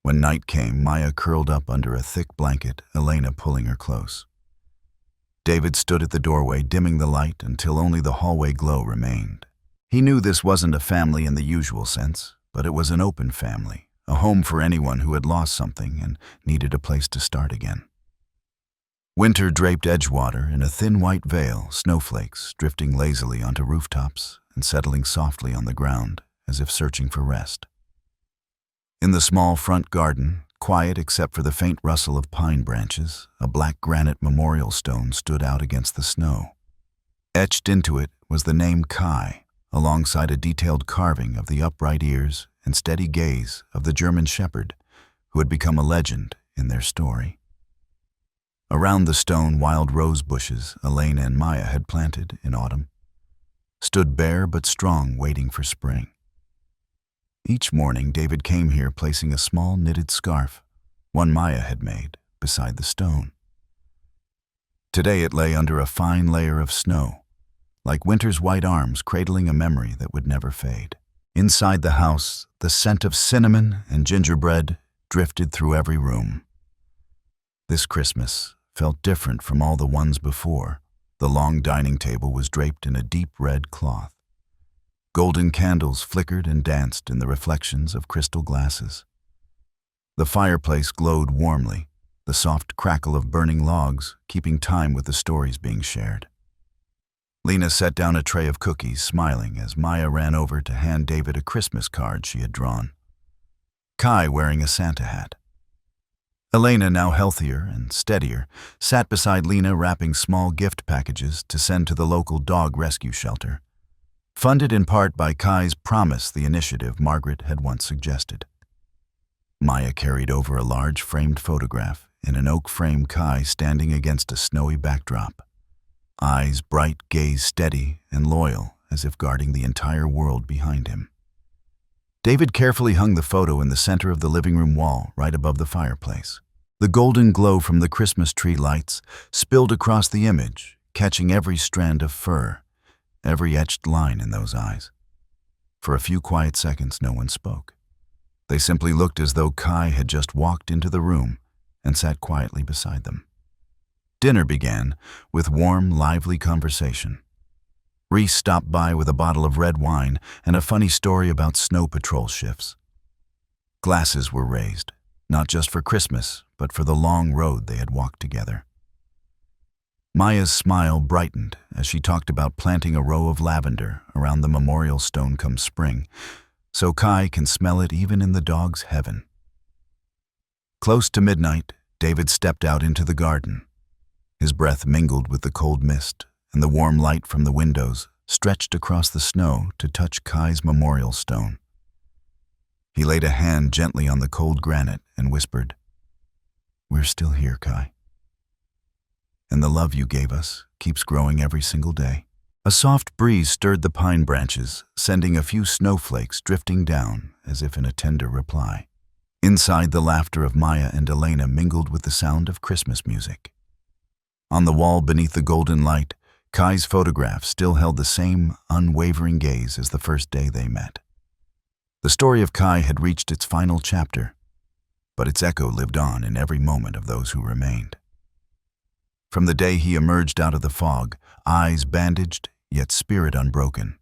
When night came, Maya curled up under a thick blanket, Elena pulling her close. David stood at the doorway, dimming the light until only the hallway glow remained. He knew this wasn't a family in the usual sense, but it was an open family, a home for anyone who had lost something and needed a place to start again. Winter draped Edgewater in a thin white veil, snowflakes drifting lazily onto rooftops and settling softly on the ground as if searching for rest. In the small front garden, quiet except for the faint rustle of pine branches, a black granite memorial stone stood out against the snow. Etched into it was the name Kai, alongside a detailed carving of the upright ears and steady gaze of the German shepherd who had become a legend in their story. Around the stone, wild rose bushes Elena and Maya had planted in autumn stood bare but strong, waiting for spring. Each morning, David came here placing a small knitted scarf, one Maya had made, beside the stone. Today it lay under a fine layer of snow, like winter's white arms cradling a memory that would never fade. Inside the house, the scent of cinnamon and gingerbread drifted through every room. This Christmas felt different from all the ones before. The long dining table was draped in a deep red cloth. Golden candles flickered and danced in the reflections of crystal glasses. The fireplace glowed warmly, the soft crackle of burning logs keeping time with the stories being shared. Lena set down a tray of cookies, smiling as Maya ran over to hand David a Christmas card she had drawn. Kai, wearing a Santa hat. Elena, now healthier and steadier, sat beside Lena wrapping small gift packages to send to the local dog rescue shelter, funded in part by Kai's Promise, the initiative Margaret had once suggested. Maya carried over a large framed photograph in an oak frame, Kai standing against a snowy backdrop, eyes bright, gaze steady and loyal, as if guarding the entire world behind him. David carefully hung the photo in the center of the living room wall, right above the fireplace. The golden glow from the Christmas tree lights spilled across the image, catching every strand of fur, every etched line in those eyes. For a few quiet seconds, no one spoke. They simply looked as though Kai had just walked into the room and sat quietly beside them. Dinner began with warm, lively conversation. Reese stopped by with a bottle of red wine and a funny story about snow patrol shifts. Glasses were raised, not just for Christmas, but for the long road they had walked together. Maya's smile brightened as she talked about planting a row of lavender around the memorial stone come spring, so Kai can smell it even in the dog's heaven. Close to midnight, David stepped out into the garden. His breath mingled with the cold mist, and the warm light from the windows stretched across the snow to touch Kai's memorial stone. He laid a hand gently on the cold granite and whispered, "We're still here, Kai. And the love you gave us keeps growing every single day." A soft breeze stirred the pine branches, sending a few snowflakes drifting down as if in a tender reply. Inside, the laughter of Maya and Elena mingled with the sound of Christmas music. On the wall beneath the golden light, Kai's photograph still held the same unwavering gaze as the first day they met. The story of Kai had reached its final chapter, but its echo lived on in every moment of those who remained. From the day he emerged out of the fog, eyes bandaged, yet spirit unbroken,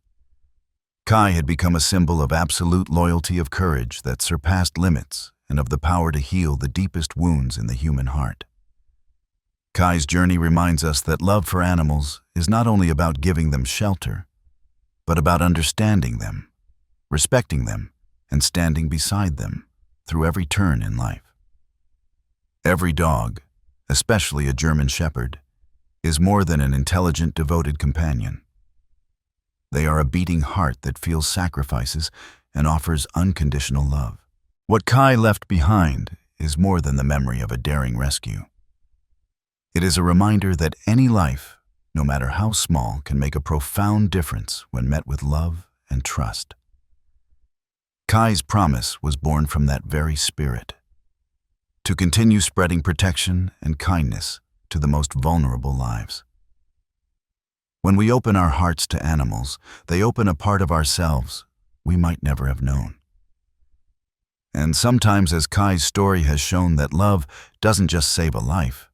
Kai had become a symbol of absolute loyalty, of courage that surpassed limits, and of the power to heal the deepest wounds in the human heart. Kai's journey reminds us that love for animals is not only about giving them shelter, but about understanding them, respecting them, and standing beside them through every turn in life. Every dog, especially a German Shepherd, is more than an intelligent, devoted companion. They are a beating heart that feels sacrifices and offers unconditional love. What Kai left behind is more than the memory of a daring rescue. It is a reminder that any life, no matter how small, can make a profound difference when met with love and trust. Kai's Promise was born from that very spirit, to continue spreading protection and kindness to the most vulnerable lives. When we open our hearts to animals, they open a part of ourselves we might never have known. And sometimes, as Kai's story has shown, that love doesn't just save a life.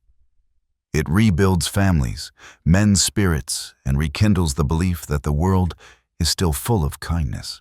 It rebuilds families, mends spirits, and rekindles the belief that the world is still full of kindness.